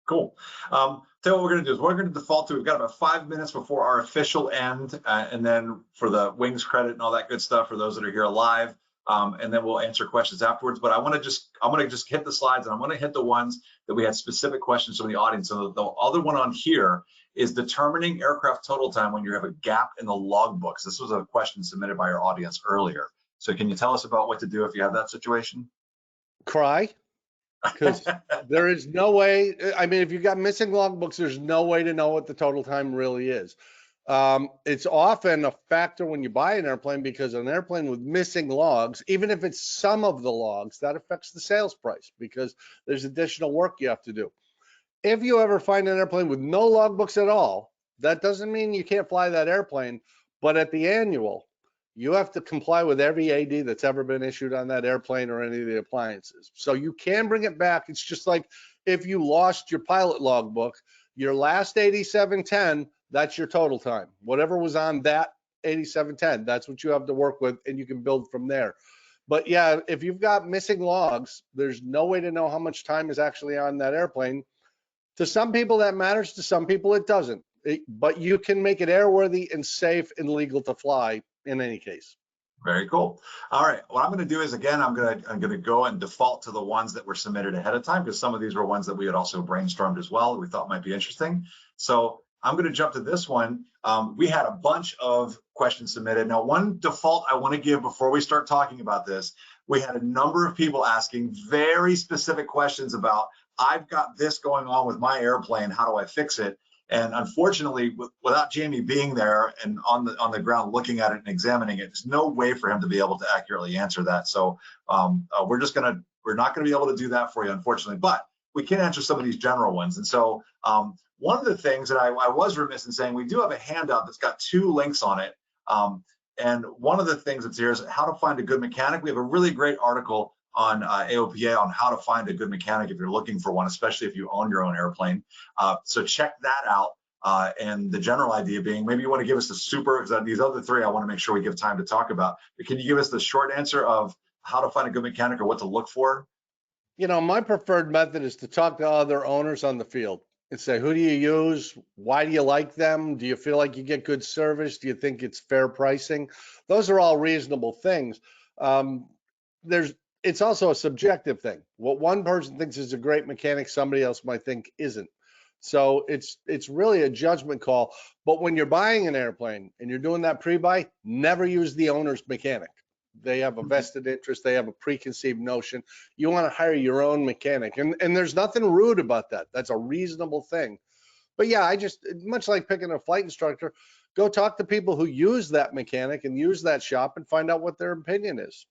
Cool. So what we're going to do is we're going to default to, we've got about 5 minutes before our official end, and then for the wings credit and all that good stuff for those that are here live, and then we'll answer questions afterwards. But I'm going to just hit the slides, and I'm going to hit the ones that we had specific questions from the audience. So the other one on here is determining aircraft total time when you have a gap in the logbooks. This was a question submitted by our audience earlier. So can you tell us about what to do if you have that situation? Cry. Because there is no way, I mean, if you've got missing logbooks, there's no way to know what the total time really is. It's often a factor when you buy an airplane, because an airplane with missing logs, even if it's some of the logs, that affects the sales price because there's additional work you have to do. If you ever find an airplane with no logbooks at all, that doesn't mean you can't fly that airplane, but at the annual, you have to comply with every AD that's ever been issued on that airplane or any of the appliances. So you can bring it back. It's just like if you lost your pilot logbook, your last 8710, that's your total time. Whatever was on that 8710, that's what you have to work with, and you can build from there. But yeah, if you've got missing logs, there's no way to know how much time is actually on that airplane. To some people that matters, to some people it doesn't. But you can make it airworthy and safe and legal to fly in any case. Very cool. All right, what I'm going to do is, again, I'm going to go and default to the ones that were submitted ahead of time, because some of these were ones that we had also brainstormed as well that we thought might be interesting. So I'm going to jump to this one. We had a bunch of questions submitted. Now, one default I want to give before we start talking about this, we had a number of people asking very specific questions about, I've got this going on with my airplane, how do I fix it? And unfortunately, without Jamie being there and on the ground looking at it and examining it, there's no way for him to be able to accurately answer that. So we're not going to be able to do that for you, unfortunately, but we can answer some of these general ones. And so one of the things that I was remiss in saying, we do have a handout that's got 2 links on it. And one of the things that's here is how to find a good mechanic. We have a really great article on AOPA on how to find a good mechanic if you're looking for one, especially if you own your own airplane. So check that out. And the general idea being, maybe you want to give us the super, because these other 3 I want to make sure we give time to talk about. But can you give us the short answer of how to find a good mechanic or what to look for? You know, my preferred method is to talk to other owners on the field and say, who do you use? Why do you like them? Do you feel like you get good service? Do you think it's fair pricing? Those are all reasonable things. It's also a subjective thing. What one person thinks is a great mechanic, somebody else might think isn't. So it's really a judgment call. But when you're buying an airplane and you're doing that pre-buy, never use the owner's mechanic. They have a vested interest. They have a preconceived notion. You want to hire your own mechanic. And there's nothing rude about that. That's a reasonable thing. But yeah, I just, much like picking a flight instructor, go talk to people who use that mechanic and use that shop and find out what their opinion is.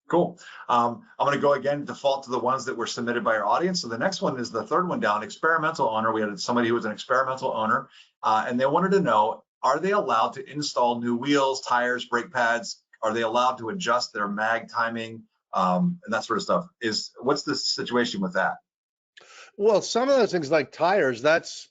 Cool. I'm going to go again, default to the ones that were submitted by our audience. So the next one is the 3rd one down, experimental owner. We had somebody who was an experimental owner, and they wanted to know, are they allowed to install new wheels, tires, brake pads? Are they allowed to adjust their mag timing and that sort of stuff? What's the situation with that? Well, some of those things like tires, that's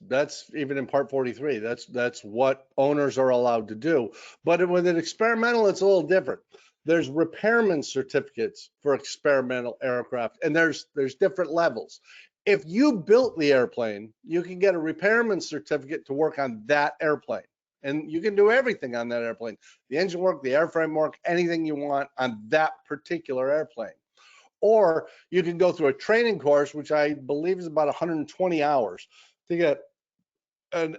even in Part 43. That's what owners are allowed to do. But with an experimental, it's a little different. There's repairman certificates for experimental aircraft, and there's different levels. If you built the airplane, you can get a repairman certificate to work on that airplane. And you can do everything on that airplane. The engine work, the airframe work, anything you want on that particular airplane. Or you can go through a training course, which I believe is about 120 hours to get a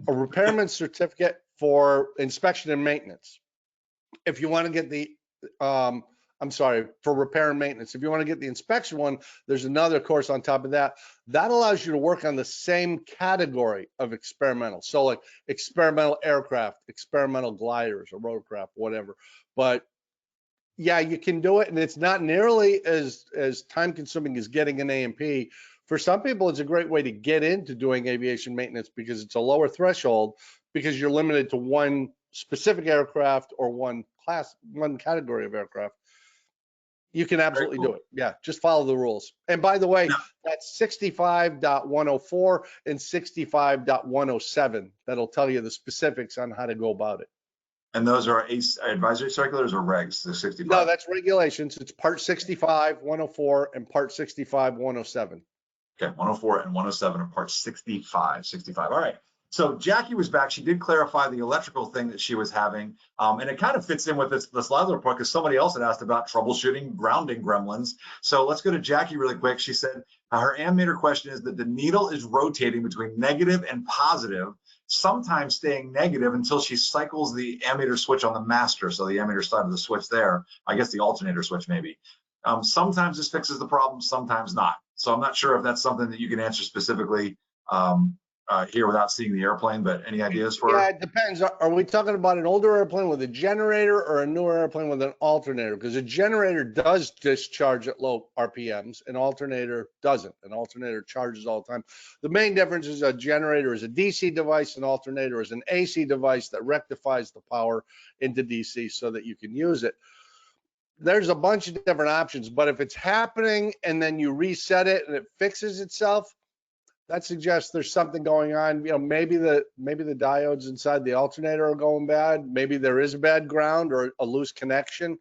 repairman certificate for inspection and maintenance. If you want to get the, for repair and maintenance. If you want to get the inspection one, there's another course on top of that. That allows you to work on the same category of experimental. So like experimental aircraft, experimental gliders or rotorcraft, whatever. But yeah, you can do it, and it's not nearly as time consuming as getting an A&P. For some people, it's a great way to get into doing aviation maintenance because it's a lower threshold, because you're limited to one specific aircraft or one category of aircraft, you can absolutely do it. Yeah, just follow the rules. And by the way, that's 65.104 and 65.107. That'll tell you the specifics on how to go about it. And those are advisory circulars or regs, the 65? No, that's regulations. It's part 65, 104, and part 65, 107. Okay, 104 and 107 are part 65. All right. So Jackie was back. She did clarify the electrical thing that she was having. And it kind of fits in with this Laszlo report because somebody else had asked about troubleshooting grounding gremlins. So let's go to Jackie really quick. She said her ammeter question is that the needle is rotating between negative and positive, sometimes staying negative until she cycles the ammeter switch on the master. So the ammeter side of the switch there, I guess the alternator switch maybe. Sometimes this fixes the problem, sometimes not. So I'm not sure if that's something that you can answer specifically here without seeing the airplane, but any ideas for? Yeah, it depends. Are we talking about an older airplane with a generator or a newer airplane with an alternator? Because a generator does discharge at low RPMs, an alternator doesn't. An alternator charges all the time. The main difference is a generator is a DC device, an alternator is an AC device that rectifies the power into DC so that you can use it. There's a bunch of different options, but if it's happening and then you reset it and it fixes itself, that suggests there's something going on. You know, maybe the diodes inside the alternator are going bad. Maybe there is a bad ground or a loose connection.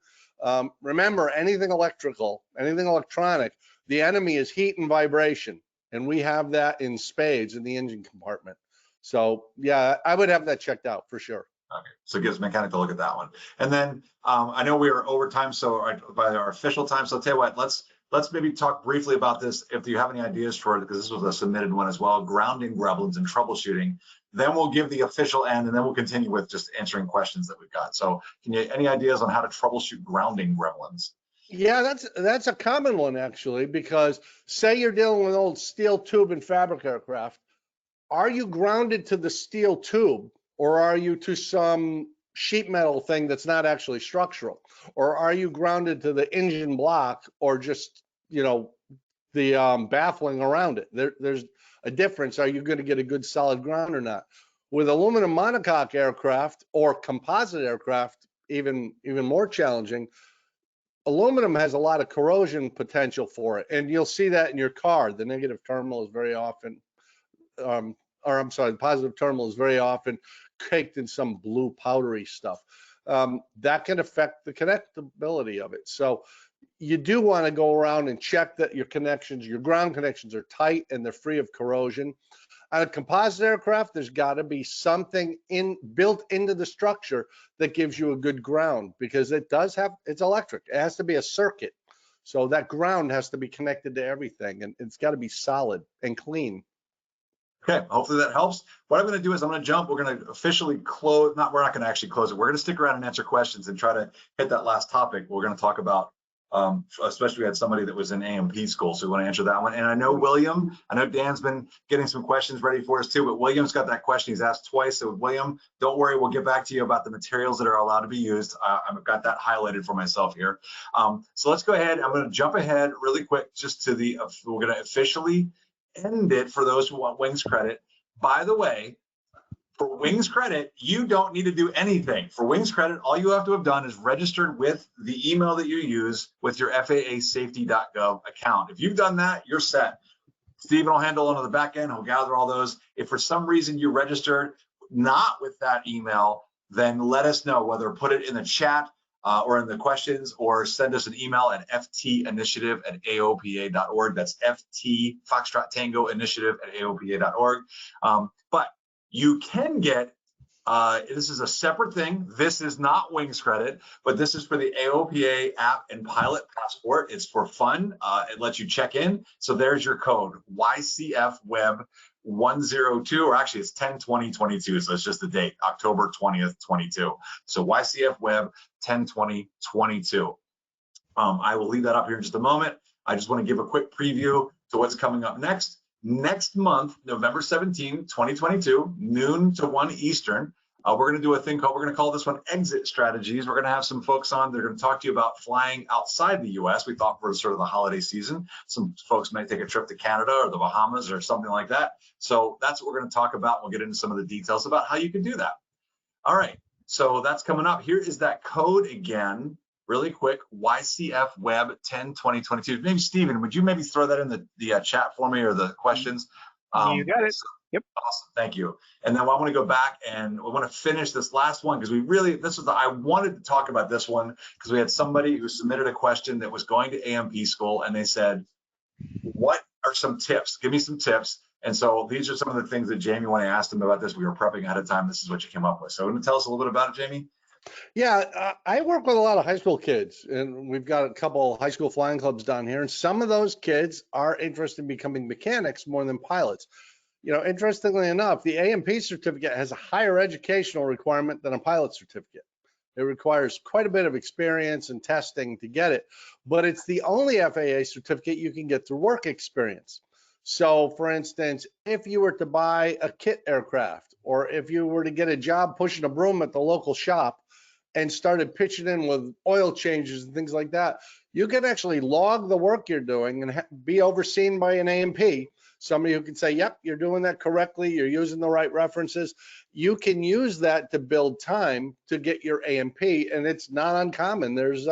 Remember, anything electrical, anything electronic, the enemy is heat and vibration, and we have that in spades in the engine compartment. So yeah, I would have that checked out for sure. Okay, so it gives mechanic to look at that one. And then I know we are over time, so by our official time. So I'll tell you what, let's maybe talk briefly about this if you have any ideas for it, because this was a submitted one as well, grounding gremlins and troubleshooting. Then we'll give the official end, and then we'll continue with just answering questions that we've got. So any ideas on how to troubleshoot grounding gremlins? Yeah, that's a common one actually, because say you're dealing with old steel tube and fabric aircraft. Are you grounded to the steel tube, or are you to some sheet metal thing that's not actually structural? Or are you grounded to the engine block, or just, you know, the baffling around it? There's a difference. Are you going to get a good solid ground or not? With aluminum monocoque aircraft or composite aircraft, even more challenging, aluminum has a lot of corrosion potential for it. And you'll see that in your car. The negative terminal is very often, the positive terminal is very often caked in some blue powdery stuff. That can affect the connectability of it. So you do want to go around and check that your connections, your ground connections are tight and they're free of corrosion. On a composite aircraft, there's got to be something built into the structure that gives you a good ground, because it's electric. It has to be a circuit. So that ground has to be connected to everything, and it's got to be solid and clean. Okay, hopefully that helps. What I'm going to do is I'm going to jump. We're going to officially close. We're not going to actually close it. We're going to stick around and answer questions and try to hit that last topic. We're going to talk about, especially we had somebody that was in AMP school, so we want to answer that one. And I know Dan's been getting some questions ready for us too, but William's got that question he's asked twice. So William, don't worry, we'll get back to you about the materials that are allowed to be used. I've got that highlighted for myself here. So let's go ahead. I'm going to jump ahead really quick just to we're going to officially end it for those who want wings credit. By the way, for wings credit, you don't need to do anything. For wings credit, all you have to have done is registered with the email that you use with your FAAsafety.gov account. If you've done that, you're set. Stephen will handle on the back end. He'll gather all those. If for some reason you registered not with that email, then let us know, whether put it in the chat or in the questions, or send us an email at ftinitiative@aopa.org. That's FT Foxtrot Tango Initiative at aopa.org. But you can get, this is a separate thing. This is not wings credit, but this is for the AOPA app and pilot passport. It's for fun. It lets you check in. So there's your code, YCFWeb 102, or actually it's 10/20/22, so it's just the date, October 20th, 22. So YCFWeb 10/20/22. I will leave that up here in just a moment. I just want to give a quick preview to what's coming up next. Next month, November 17, 2022, noon to 1 Eastern, we're going to do a thing we're going to call this one Exit Strategies. We're going to have some folks on. They're going to talk to you about flying outside the U.S. We thought for sort of the holiday season, some folks might take a trip to Canada or the Bahamas or something like that. So that's what we're going to talk about. We'll get into some of the details about how you can do that. All right. So that's coming up. Here is that code again, really quick, YCF Web 10 2022. Maybe Stephen, would you maybe throw that in the chat for me or the questions? You got it. Yep. Awesome, thank you. And then I want to go back and we want to finish this last one because I wanted to talk about this one because we had somebody who submitted a question that was going to AMP school and they said, what are some tips? Give me some tips. And so these are some of the things that Jamie, when I asked him about this, we were prepping ahead of time. This is what you came up with. So you want to tell us a little bit about it, Jamie? Yeah, I work with a lot of high school kids, and we've got a couple high school flying clubs down here, and some of those kids are interested in becoming mechanics more than pilots. You know, interestingly enough, the AMP certificate has a higher educational requirement than a pilot certificate. It requires quite a bit of experience and testing to get it, but it's the only FAA certificate you can get through work experience. So for instance, if you were to buy a kit aircraft, or if you were to get a job pushing a broom at the local shop and started pitching in with oil changes and things like that, you can actually log the work you're doing and be overseen by an AMP, somebody who can say, yep, you're doing that correctly, you're using the right references. You can use that to build time to get your AMP, and it's not uncommon. There's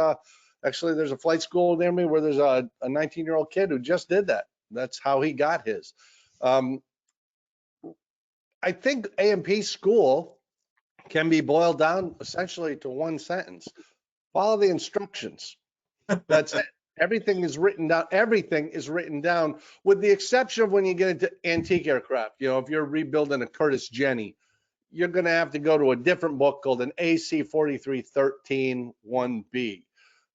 actually there's a flight school near me where there's a 19-year-old kid who just did that. That's how he got his. I think AMP school can be boiled down essentially to one sentence: follow the instructions. That's it. Everything is written down. Everything is written down, with the exception of when you get into antique aircraft. You know, if you're rebuilding a Curtiss Jenny, you're going to have to go to a different book called an AC 4313 1B.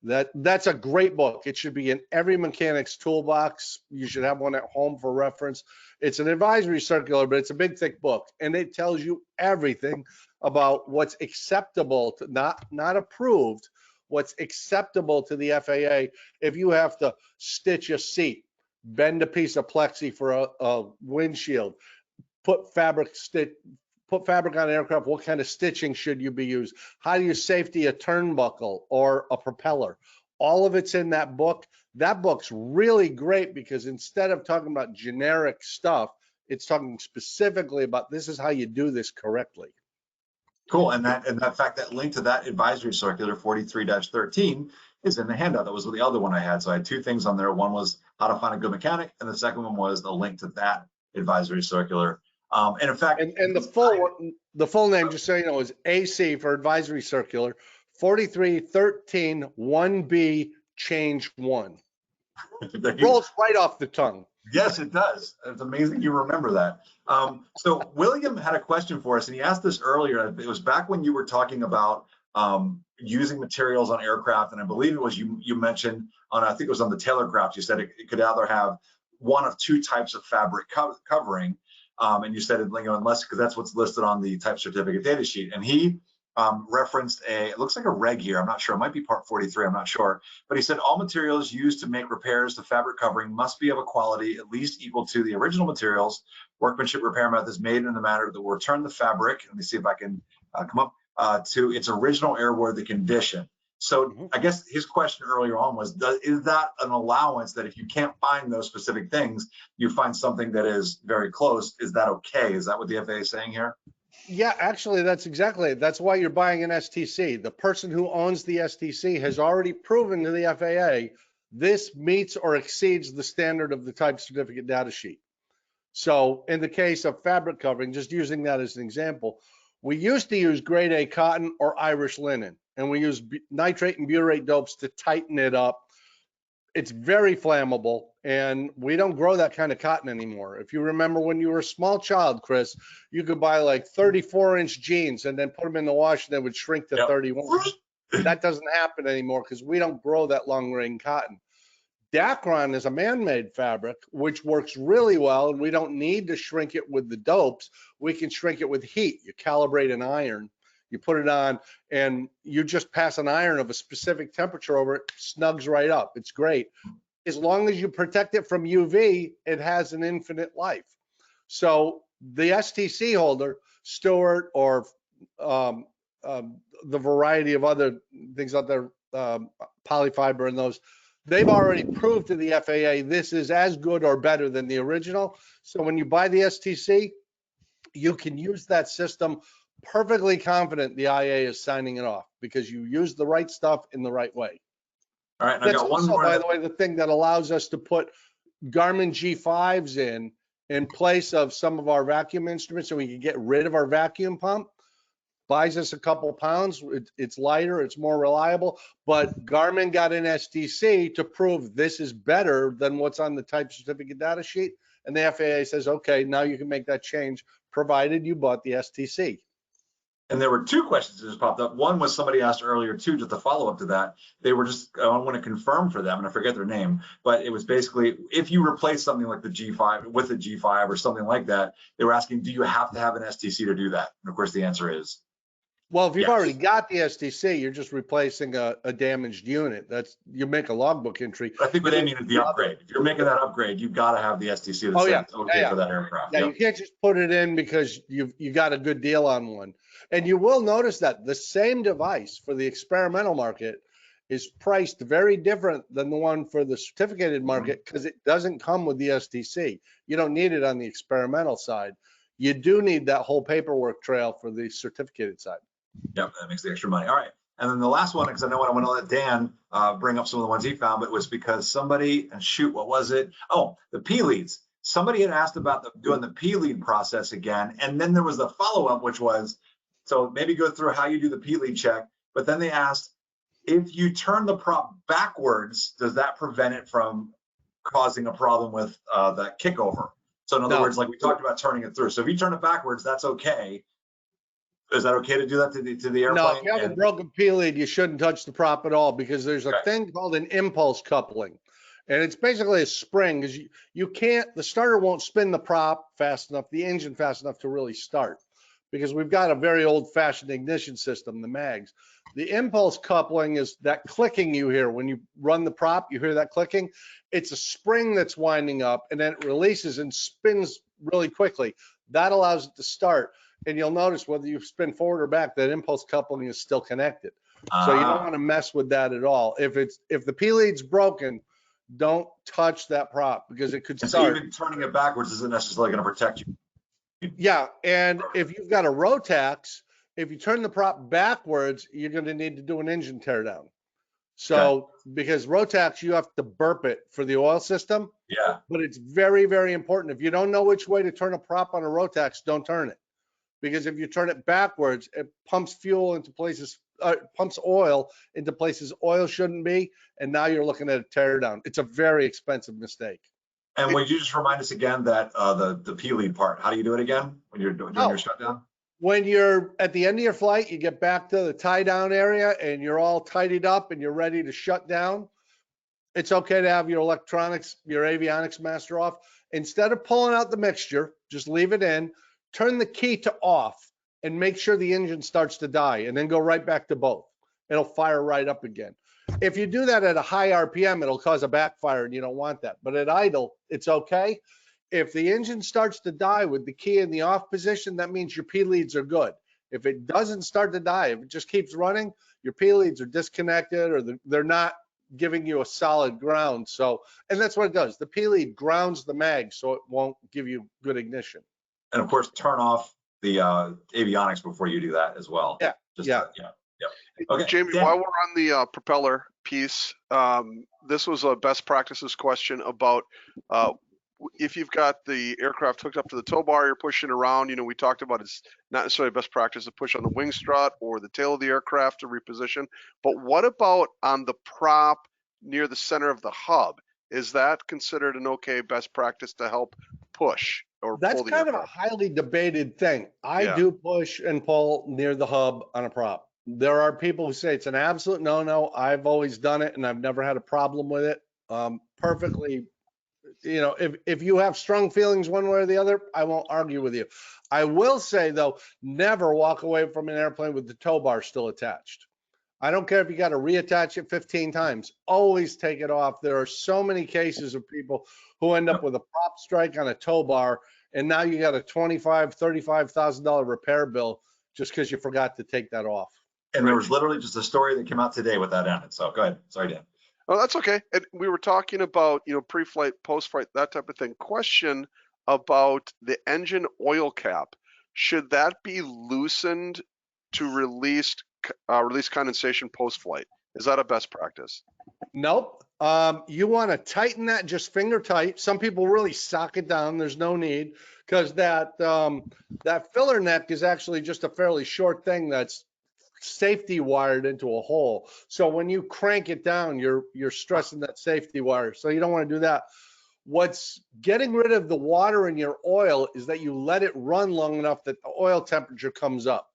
That's a great book. It should be in every mechanic's toolbox. You should have one at home for reference. It's an advisory circular, but it's a big, thick book, and it tells you everything about what's acceptable to not approved, what's acceptable to the FAA. If you have to stitch a seat, bend a piece of plexi for a windshield, put fabric on an aircraft, what kind of stitching should you be used? How do you safety a turnbuckle or a propeller? All of it's in that book. That book's really great because instead of talking about generic stuff, it's talking specifically about this is how you do this correctly. Cool, and that fact, that link to that advisory circular 43-13 is in the handout. That was the other one I had. So I had two things on there. One was how to find a good mechanic, and the second one was the link to that advisory circular. And in fact, and the full name, just so you know, is AC for Advisory Circular 4313 1B change 1. Rolls right off the tongue. Yes, it does. It's amazing you remember that. So William had a question for us, and he asked this earlier. It was back when you were talking about using materials on aircraft, and I believe it was you mentioned on, I think it was on the Taylorcraft, you said it could either have one of two types of fabric covering. And you said, unless, because that's what's listed on the type certificate data sheet. And he referenced it looks like a reg here. I'm not sure. It might be part 43. I'm not sure. But he said all materials used to make repairs to fabric covering must be of a quality at least equal to the original materials. Workmanship repair methods made in the manner that will return the fabric. Let me see if I can come up to its original airworthy condition. So I guess his question earlier on was, is that an allowance that if you can't find those specific things, you find something that is very close? Is that okay? Is that what the FAA is saying here? Yeah, actually, that's exactly it. That's why you're buying an STC. The person who owns the STC has already proven to the FAA this meets or exceeds the standard of the type certificate data sheet. So in the case of fabric covering, just using that as an example, we used to use grade A cotton or Irish linen, and we use nitrate and butyrate dopes to tighten it up. It's very flammable, and we don't grow that kind of cotton anymore. If you remember when you were a small child, Chris, you could buy like 34-inch jeans and then put them in the wash and they would shrink to 31. That doesn't happen anymore because we don't grow that long-grain cotton. Dacron is a man-made fabric, which works really well, and we don't need to shrink it with the dopes. We can shrink it with heat. You calibrate an iron, you put it on, and you just pass an iron of a specific temperature over it, snugs right up. It's great. As long as you protect it from UV, it has an infinite life. So the STC holder, Stewart, or the variety of other things out there, polyfiber and those, they've already proved to the FAA this is as good or better than the original. So when you buy the STC, you can use that system perfectly confident the IA is signing it off because you use the right stuff in the right way. All right, and I That's got one also, more. by the way, the thing that allows us to put Garmin G5s in place of some of our vacuum instruments, so we can get rid of our vacuum pump. Buys us a couple pounds. It's lighter, it's more reliable, but Garmin got an STC to prove this is better than what's on the type certificate data sheet. And the FAA says, okay, now you can make that change, provided you bought the STC. And there were two questions that just popped up. One was somebody asked earlier too, just a follow up to that. They were just, I want to confirm for them, and I forget their name, but it was basically, if you replace something like the G5 with a G5 or something like that, they were asking, do you have to have an STC to do that? And of course, the answer is Well, if you've yes. already got the STC, you're just replacing a damaged unit. That's, you make a logbook entry. I think what they mean is the upgrade. If you're making that upgrade, you've got to have the STC that says it's okay for that aircraft. Yeah, you can't just put it in because you got a good deal on one. And you will notice that the same device for the experimental market is priced very different than the one for the certificated market because it doesn't come with the STC. You don't need it on the experimental side. You do need that whole paperwork trail for the certificated side. Yep, that makes the extra money. All right. And then the last one, because I know I want to let Dan bring up some of the ones he found, but it was because somebody, and shoot, what was it? Oh, the P leads. Somebody had asked about doing the P lead process again. And then there was the follow-up, which was, so maybe go through how you do the P lead check. But then they asked, if you turn the prop backwards, does that prevent it from causing a problem with that kickover? So in other words, like we talked about turning it through. So if you turn it backwards, that's okay. Is that okay to do that to the airplane? No, if you have a broken P lead, you shouldn't touch the prop at all because there's a thing called an impulse coupling. And it's basically a spring because you can't, the starter won't spin the prop fast enough, the engine fast enough to really start because we've got a very old fashioned ignition system, the mags. The impulse coupling is that clicking you hear when you run the prop, you hear that clicking. It's a spring that's winding up and then it releases and spins really quickly. That allows it to start. And you'll notice whether you spin forward or back, that impulse coupling is still connected. So you don't want to mess with that at all. If the P lead's broken, don't touch that prop because it could start. So even turning it backwards isn't necessarily going to protect you. Yeah, and if you've got a Rotax, if you turn the prop backwards, you're going to need to do an engine teardown. So because Rotax, you have to burp it for the oil system. Yeah. But it's very, very important. If you don't know which way to turn a prop on a Rotax, don't turn it. Because if you turn it backwards, it pumps fuel into places, pumps oil into places oil shouldn't be, and now you're looking at a teardown. It's a very expensive mistake. And would you just remind us again that the P lead part, how do you do it again when you're doing your shutdown? When you're at the end of your flight, you get back to the tie down area and you're all tidied up and you're ready to shut down. It's okay to have your electronics, your avionics master off. Instead of pulling out the mixture, just leave it in. Turn the key to off and make sure the engine starts to die and then go right back to both. It'll fire right up again. If you do that at a high RPM, it'll cause a backfire and you don't want that. But at idle, it's okay. If the engine starts to die with the key in the off position, that means your P leads are good. If it doesn't start to die, if it just keeps running, your P leads are disconnected or they're not giving you a solid ground. So, and that's what it does. The P lead grounds the mag so it won't give you good ignition. And of course, turn off the avionics before you do that as well. Yeah. Yeah. Okay. Jamie, while we're on the propeller piece, this was a best practices question about if you've got the aircraft hooked up to the tow bar, you're pushing around. You know, we talked about it's not necessarily best practice to push on the wing strut or the tail of the aircraft to reposition. But what about on the prop near the center of the hub? Is that considered an okay best practice to help push? That's kind of a highly debated thing. I do push and pull near the hub on a prop. There are people who say it's an absolute no-no. I've always done it and I've never had a problem with it. Perfectly, you know, if you have strong feelings one way or the other, I won't argue with you. I will say though, never walk away from an airplane with the tow bar still attached. I don't care if you got to reattach it 15 times, always take it off. There are so many cases of people who end up with a prop strike on a tow bar, and now you got a $25,000, $35,000 repair bill just because you forgot to take that off. And there was literally just a story that came out today with that in it. So go ahead. Sorry, Dan. Oh, that's okay. And we were talking about, you know, pre-flight, post-flight, that type of thing. Question about the engine oil cap. should that be loosened to release condensation post-flight? Is that a best practice? Nope. You want to tighten that just finger tight. Some people really sock it down. There's no need, because that filler neck is actually just a fairly short thing that's safety wired into a hole. So when you crank it down, you're stressing that safety wire. So you don't want to do that. What's getting rid of the water in your oil is that you let it run long enough that the oil temperature comes up.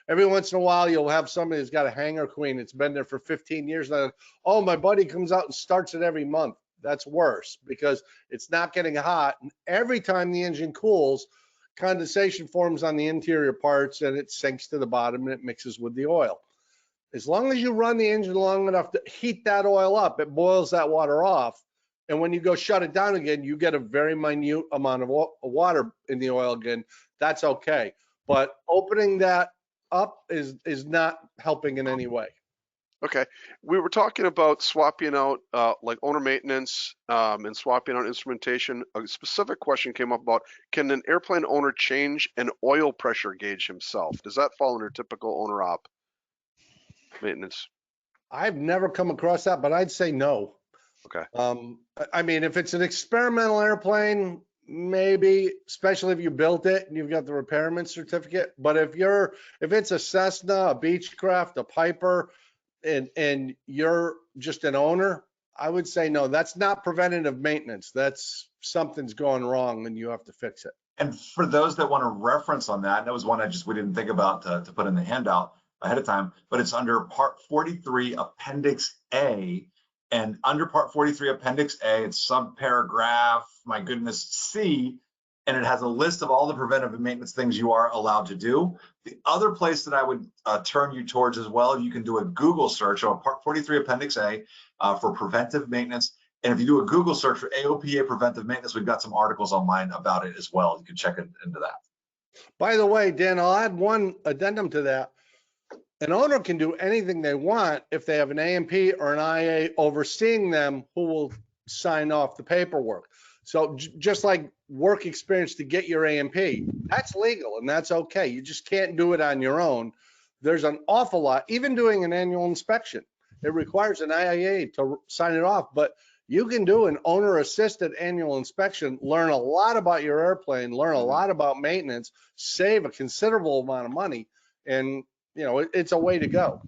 Every once in a while, you'll have somebody who's got a hanger queen. It's been there for 15 years. And oh, my buddy comes out and starts it every month. That's worse, because it's not getting hot. And every time the engine cools, condensation forms on the interior parts and it sinks to the bottom and it mixes with the oil. As long as you run the engine long enough to heat that oil up, it boils that water off. And when you go shut it down again, you get a very minute amount of water in the oil again. That's okay. But opening that up is not helping in any way. Okay, we were talking about swapping out like owner maintenance and swapping out instrumentation. A specific question came up about, can an airplane owner change an oil pressure gauge himself? Does that fall under typical owner op maintenance? I've never come across that, but I'd say no. Okay. I mean, if it's an experimental airplane, maybe, especially if you built it and you've got the repairman certificate. But if it's a Cessna, a Beechcraft, a Piper, and you're just an owner, I would say no. That's not preventative maintenance. That's something's going wrong and you have to fix it. And for those that want to reference on that, that was one we didn't think about to put in the handout ahead of time, but it's under Part 43, Appendix A. And under Part 43, Appendix A, it's subparagraph, my goodness, C, and it has a list of all the preventive maintenance things you are allowed to do. The other place that I would turn you towards as well, you can do a Google search on Part 43, Appendix A for preventive maintenance. And if you do a Google search for AOPA preventive maintenance, we've got some articles online about it as well. You can check into that. By the way, Dan, I'll add one addendum to that. An owner can do anything they want if they have an A&P or an IA overseeing them who will sign off the paperwork. So just like work experience to get your A&P, that's legal and that's okay. You just can't do it on your own. There's an awful lot, even doing an annual inspection. It requires an IA to sign it off, but you can do an owner-assisted annual inspection, learn a lot about your airplane, learn a lot about maintenance, save a considerable amount of money, and you know, it's a way to go.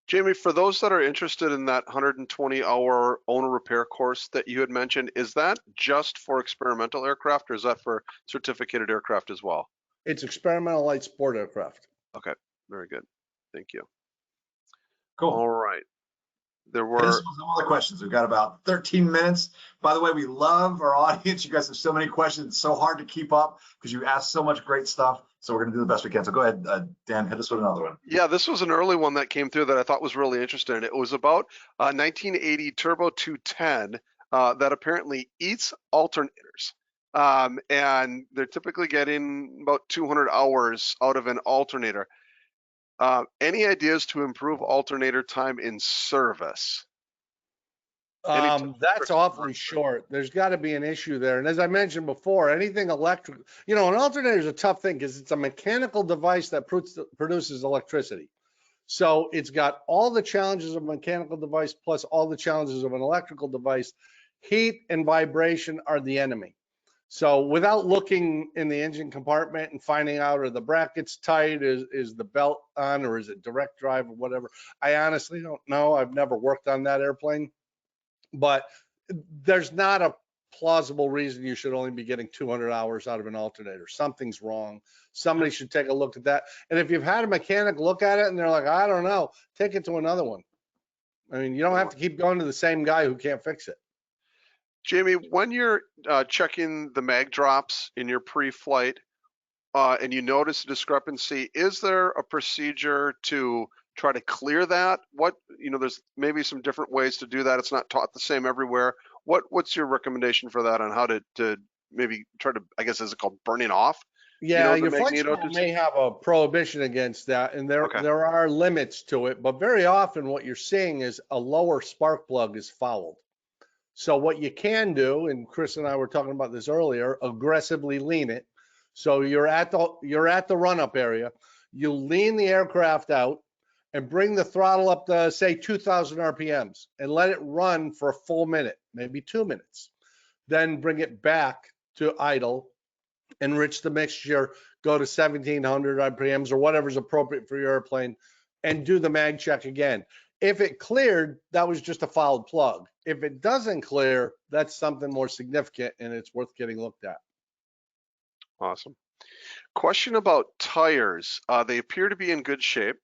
Jamie, for those that are interested in that 120-hour owner repair course that you had mentioned, is that just for experimental aircraft or is that for certificated aircraft as well? It's experimental light sport aircraft. Okay, very good. Thank you. Cool. All right. There were some other questions. We've got about 13 minutes. By the way, we love our audience. You guys have so many questions. It's so hard to keep up because you ask so much great stuff. So we're going to do the best we can. So go ahead, Dan, hit us with another one. Yeah, this was an early one that came through that I thought was really interesting. It was about 1980 Turbo 210 that apparently eats alternators. And they're typically getting about 200 hours out of an alternator. Any ideas to improve alternator time in service? That's awfully short. There's got to be an issue there. And as I mentioned before, anything electric, you know, an alternator is a tough thing because it's a mechanical device that produces electricity. So it's got all the challenges of a mechanical device plus all the challenges of an electrical device. Heat and vibration are the enemy. So without looking in the engine compartment and finding out, are the brackets tight, is the belt on, or is it direct drive or whatever, I honestly don't know. I've never worked on that airplane. But there's not a plausible reason you should only be getting 200 hours out of an alternator. Something's wrong. Somebody should take a look at that. And if you've had a mechanic look at it and they're like, I don't know, take it to another one. I mean, you don't have to keep going to the same guy who can't fix it. Jamie, when you're checking the mag drops in your pre-flight and you notice a discrepancy, is there a procedure to try to clear that? There's maybe some different ways to do that. It's not taught the same everywhere. What's your recommendation for that on how to maybe try to, I guess, is it called burning off? Yeah, your flight school may have a prohibition against that, and there are limits to it, but very often what you're seeing is a lower spark plug is fouled. So what you can do, and Chris and I were talking about this earlier, aggressively lean it. So you're at the run-up area. You lean the aircraft out and bring the throttle up to, say, 2,000 RPMs and let it run for a full minute, maybe 2 minutes. Then bring it back to idle, enrich the mixture, go to 1,700 RPMs or whatever's appropriate for your airplane, and do the mag check again. If it cleared, that was just a fouled plug. If it doesn't clear, that's something more significant and it's worth getting looked at. Awesome. Question about tires. They appear to be in good shape.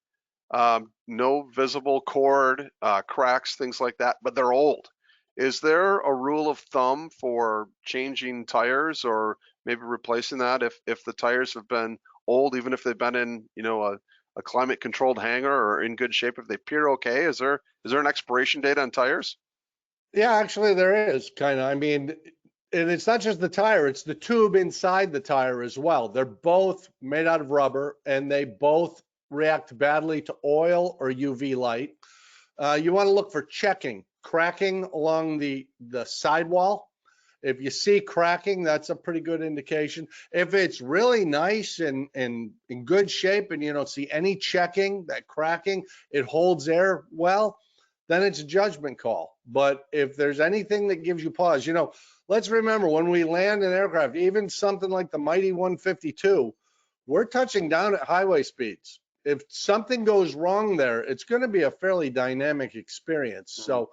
No visible cord, cracks, things like that, but they're old. Is there a rule of thumb for changing tires or maybe replacing that if the tires have been old, even if they've been in, you know, a climate controlled hangar or in good shape, if they appear okay? Is there an expiration date on tires? Yeah, actually there is kind of. I mean, and it's not just the tire, it's the tube inside the tire as well. They're both made out of rubber and they both react badly to oil or UV light. You want to look for cracking along the sidewall. If you see cracking, that's a pretty good indication. If it's really nice and in good shape and you don't see any checking, that cracking, it holds air well, then it's a judgment call. But if there's anything that gives you pause, you know, let's remember when we land an aircraft, even something like the mighty 152, we're touching down at highway speeds. If something goes wrong there, it's going to be a fairly dynamic experience. So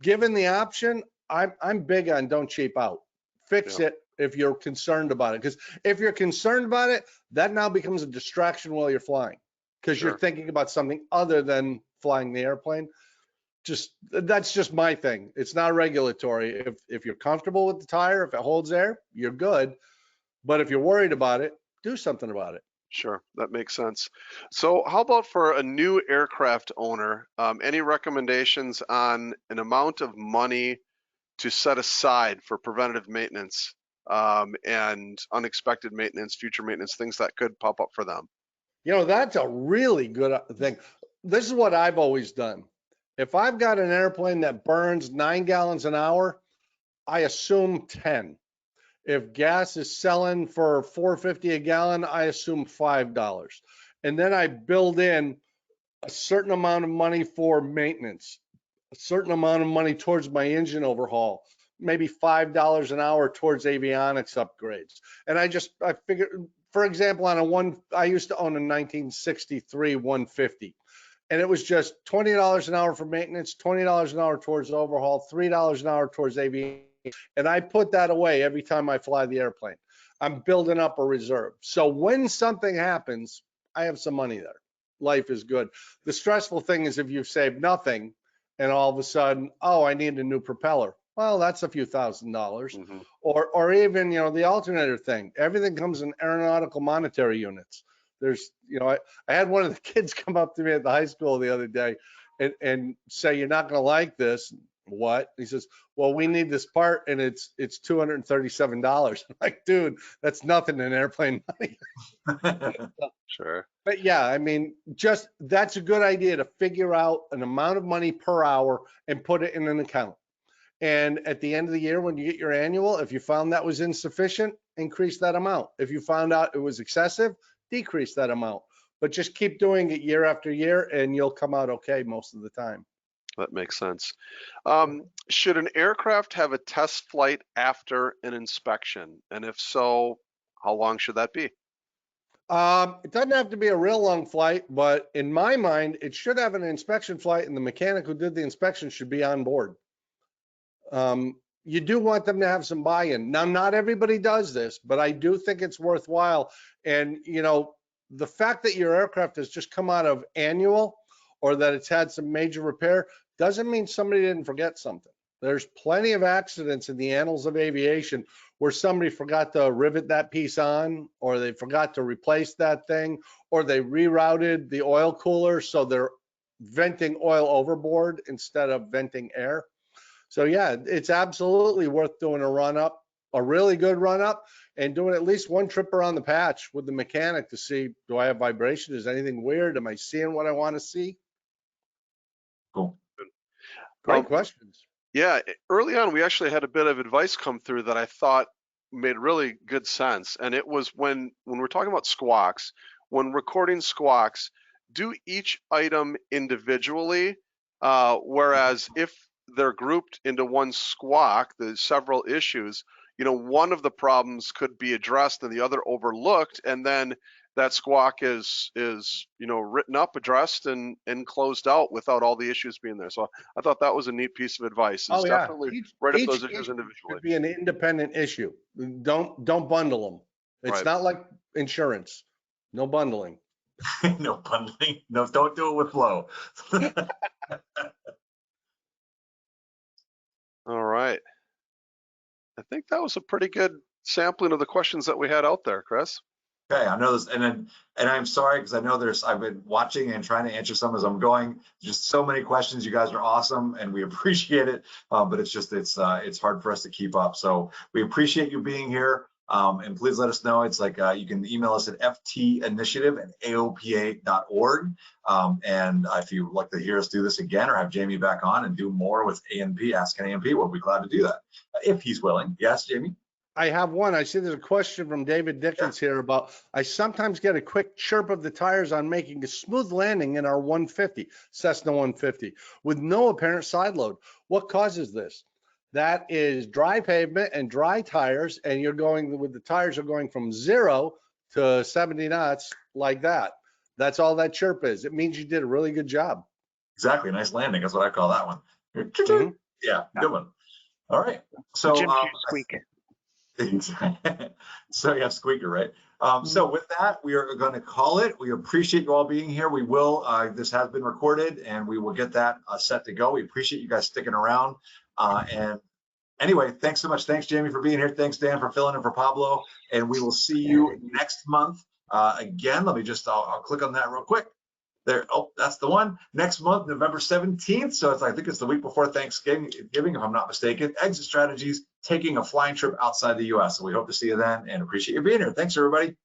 given the option, I'm big on don't cheap out. Fix it if you're concerned about it. Because if you're concerned about it, that now becomes a distraction while you're flying. Because you're thinking about something other than flying the airplane. That's just my thing. It's not regulatory. If you're comfortable with the tire, if it holds air, you're good. But if you're worried about it, do something about it. Sure, that makes sense. So how about for a new aircraft owner, any recommendations on an amount of money to set aside for preventative maintenance and unexpected maintenance, future maintenance, things that could pop up for them? You know, that's a really good thing. This is what I've always done. If I've got an airplane that burns 9 gallons an hour, I assume 10. If gas is selling for $4.50 a gallon, I assume $5. And then I build in a certain amount of money for maintenance, a certain amount of money towards my engine overhaul, maybe $5 an hour towards avionics upgrades. And I figured, for example, I used to own a 1963 150. And it was just $20 an hour for maintenance, $20 an hour towards overhaul, $3 an hour towards avionics. And I put that away every time I fly the airplane. I'm building up a reserve. So when something happens, I have some money there. Life is good. The stressful thing is if you've saved nothing and all of a sudden, oh, I need a new propeller. Well, that's a few $1,000s. Or even, you know, the alternator thing. Everything comes in aeronautical monetary units. There's, you know, I had one of the kids come up to me at the high school the other day and say, you're not going to like this. What? He says, well, we need this part and it's $237. I'm like, dude, that's nothing in airplane money. Sure. But yeah, I mean, that's a good idea to figure out an amount of money per hour and put it in an account. And at the end of the year, when you get your annual, if you found that was insufficient, increase that amount. If you found out it was excessive, decrease that amount. But just keep doing it year after year and you'll come out okay most of the time. That makes sense. Should an aircraft have a test flight after an inspection? And if so, how long should that be? It doesn't have to be a real long flight, but in my mind, it should have an inspection flight and the mechanic who did the inspection should be on board. You do want them to have some buy-in. Now, not everybody does this, but I do think it's worthwhile. And, you know, the fact that your aircraft has just come out of annual or that it's had some major repair doesn't mean somebody didn't forget something. There's plenty of accidents in the annals of aviation where somebody forgot to rivet that piece on, or they forgot to replace that thing, or they rerouted the oil cooler so they're venting oil overboard instead of venting air. So yeah, it's absolutely worth doing a run-up, a really good run-up, and doing at least one trip around the patch with the mechanic to see, do I have vibration? Is anything weird? Am I seeing what I want to see? Cool. Great questions. Yeah, early on, we actually had a bit of advice come through that I thought made really good sense, and it was when we're talking about squawks, when recording squawks, do each item individually, whereas if they're grouped into one squawk, there's several issues, one of the problems could be addressed and the other overlooked, and then that squawk is written up, addressed, and closed out without all the issues being there. So I thought that was a neat piece of advice. Oh, yeah. Definitely write up those issues issue individually. should be an independent issue. Don't bundle them. It's Right. not like insurance. No bundling. No bundling. No, don't do it with flow. All right. I think that was a pretty good sampling of the questions that we had out there, Chris. Okay, I know this, and I'm sorry because I know I've been watching and trying to answer some as I'm going. Just so many questions. You guys are awesome, and we appreciate it. But it's hard for us to keep up. So we appreciate you being here. And please let us know. It's like you can email us at ftinitiative@aopa.org. And if you'd like to hear us do this again or have Jamie back on and do more with ANP, Ask an ANP, we'll be glad to do that if he's willing. Yes, Jamie? I have one. I see there's a question from David Dickens here about, I sometimes get a quick chirp of the tires on making a smooth landing in our 150, Cessna 150, with no apparent side load. What causes this? That is dry pavement and dry tires, and the tires are going from 0 to 70 knots like that. That's all that chirp is. It means you did a really good job. Exactly. Nice landing. That's what I call that one. Mhm. Yeah, good one. All right. So Jim squeak. So yeah, squeaker, right? So with that, we are going to call it. We appreciate you all being here. We will, this has been recorded and we will get that set to go. We appreciate you guys sticking around. And anyway, thanks so much. Thanks, Jamie, for being here. Thanks, Dan, for filling in for Pablo. And we will see you next month. Again, I'll click on that real quick. There, oh, that's the one. Next month, November 17th. So I think it's the week before Thanksgiving, if I'm not mistaken. Exit strategies, taking a flying trip outside the US. So we hope to see you then and appreciate you being here. Thanks, everybody.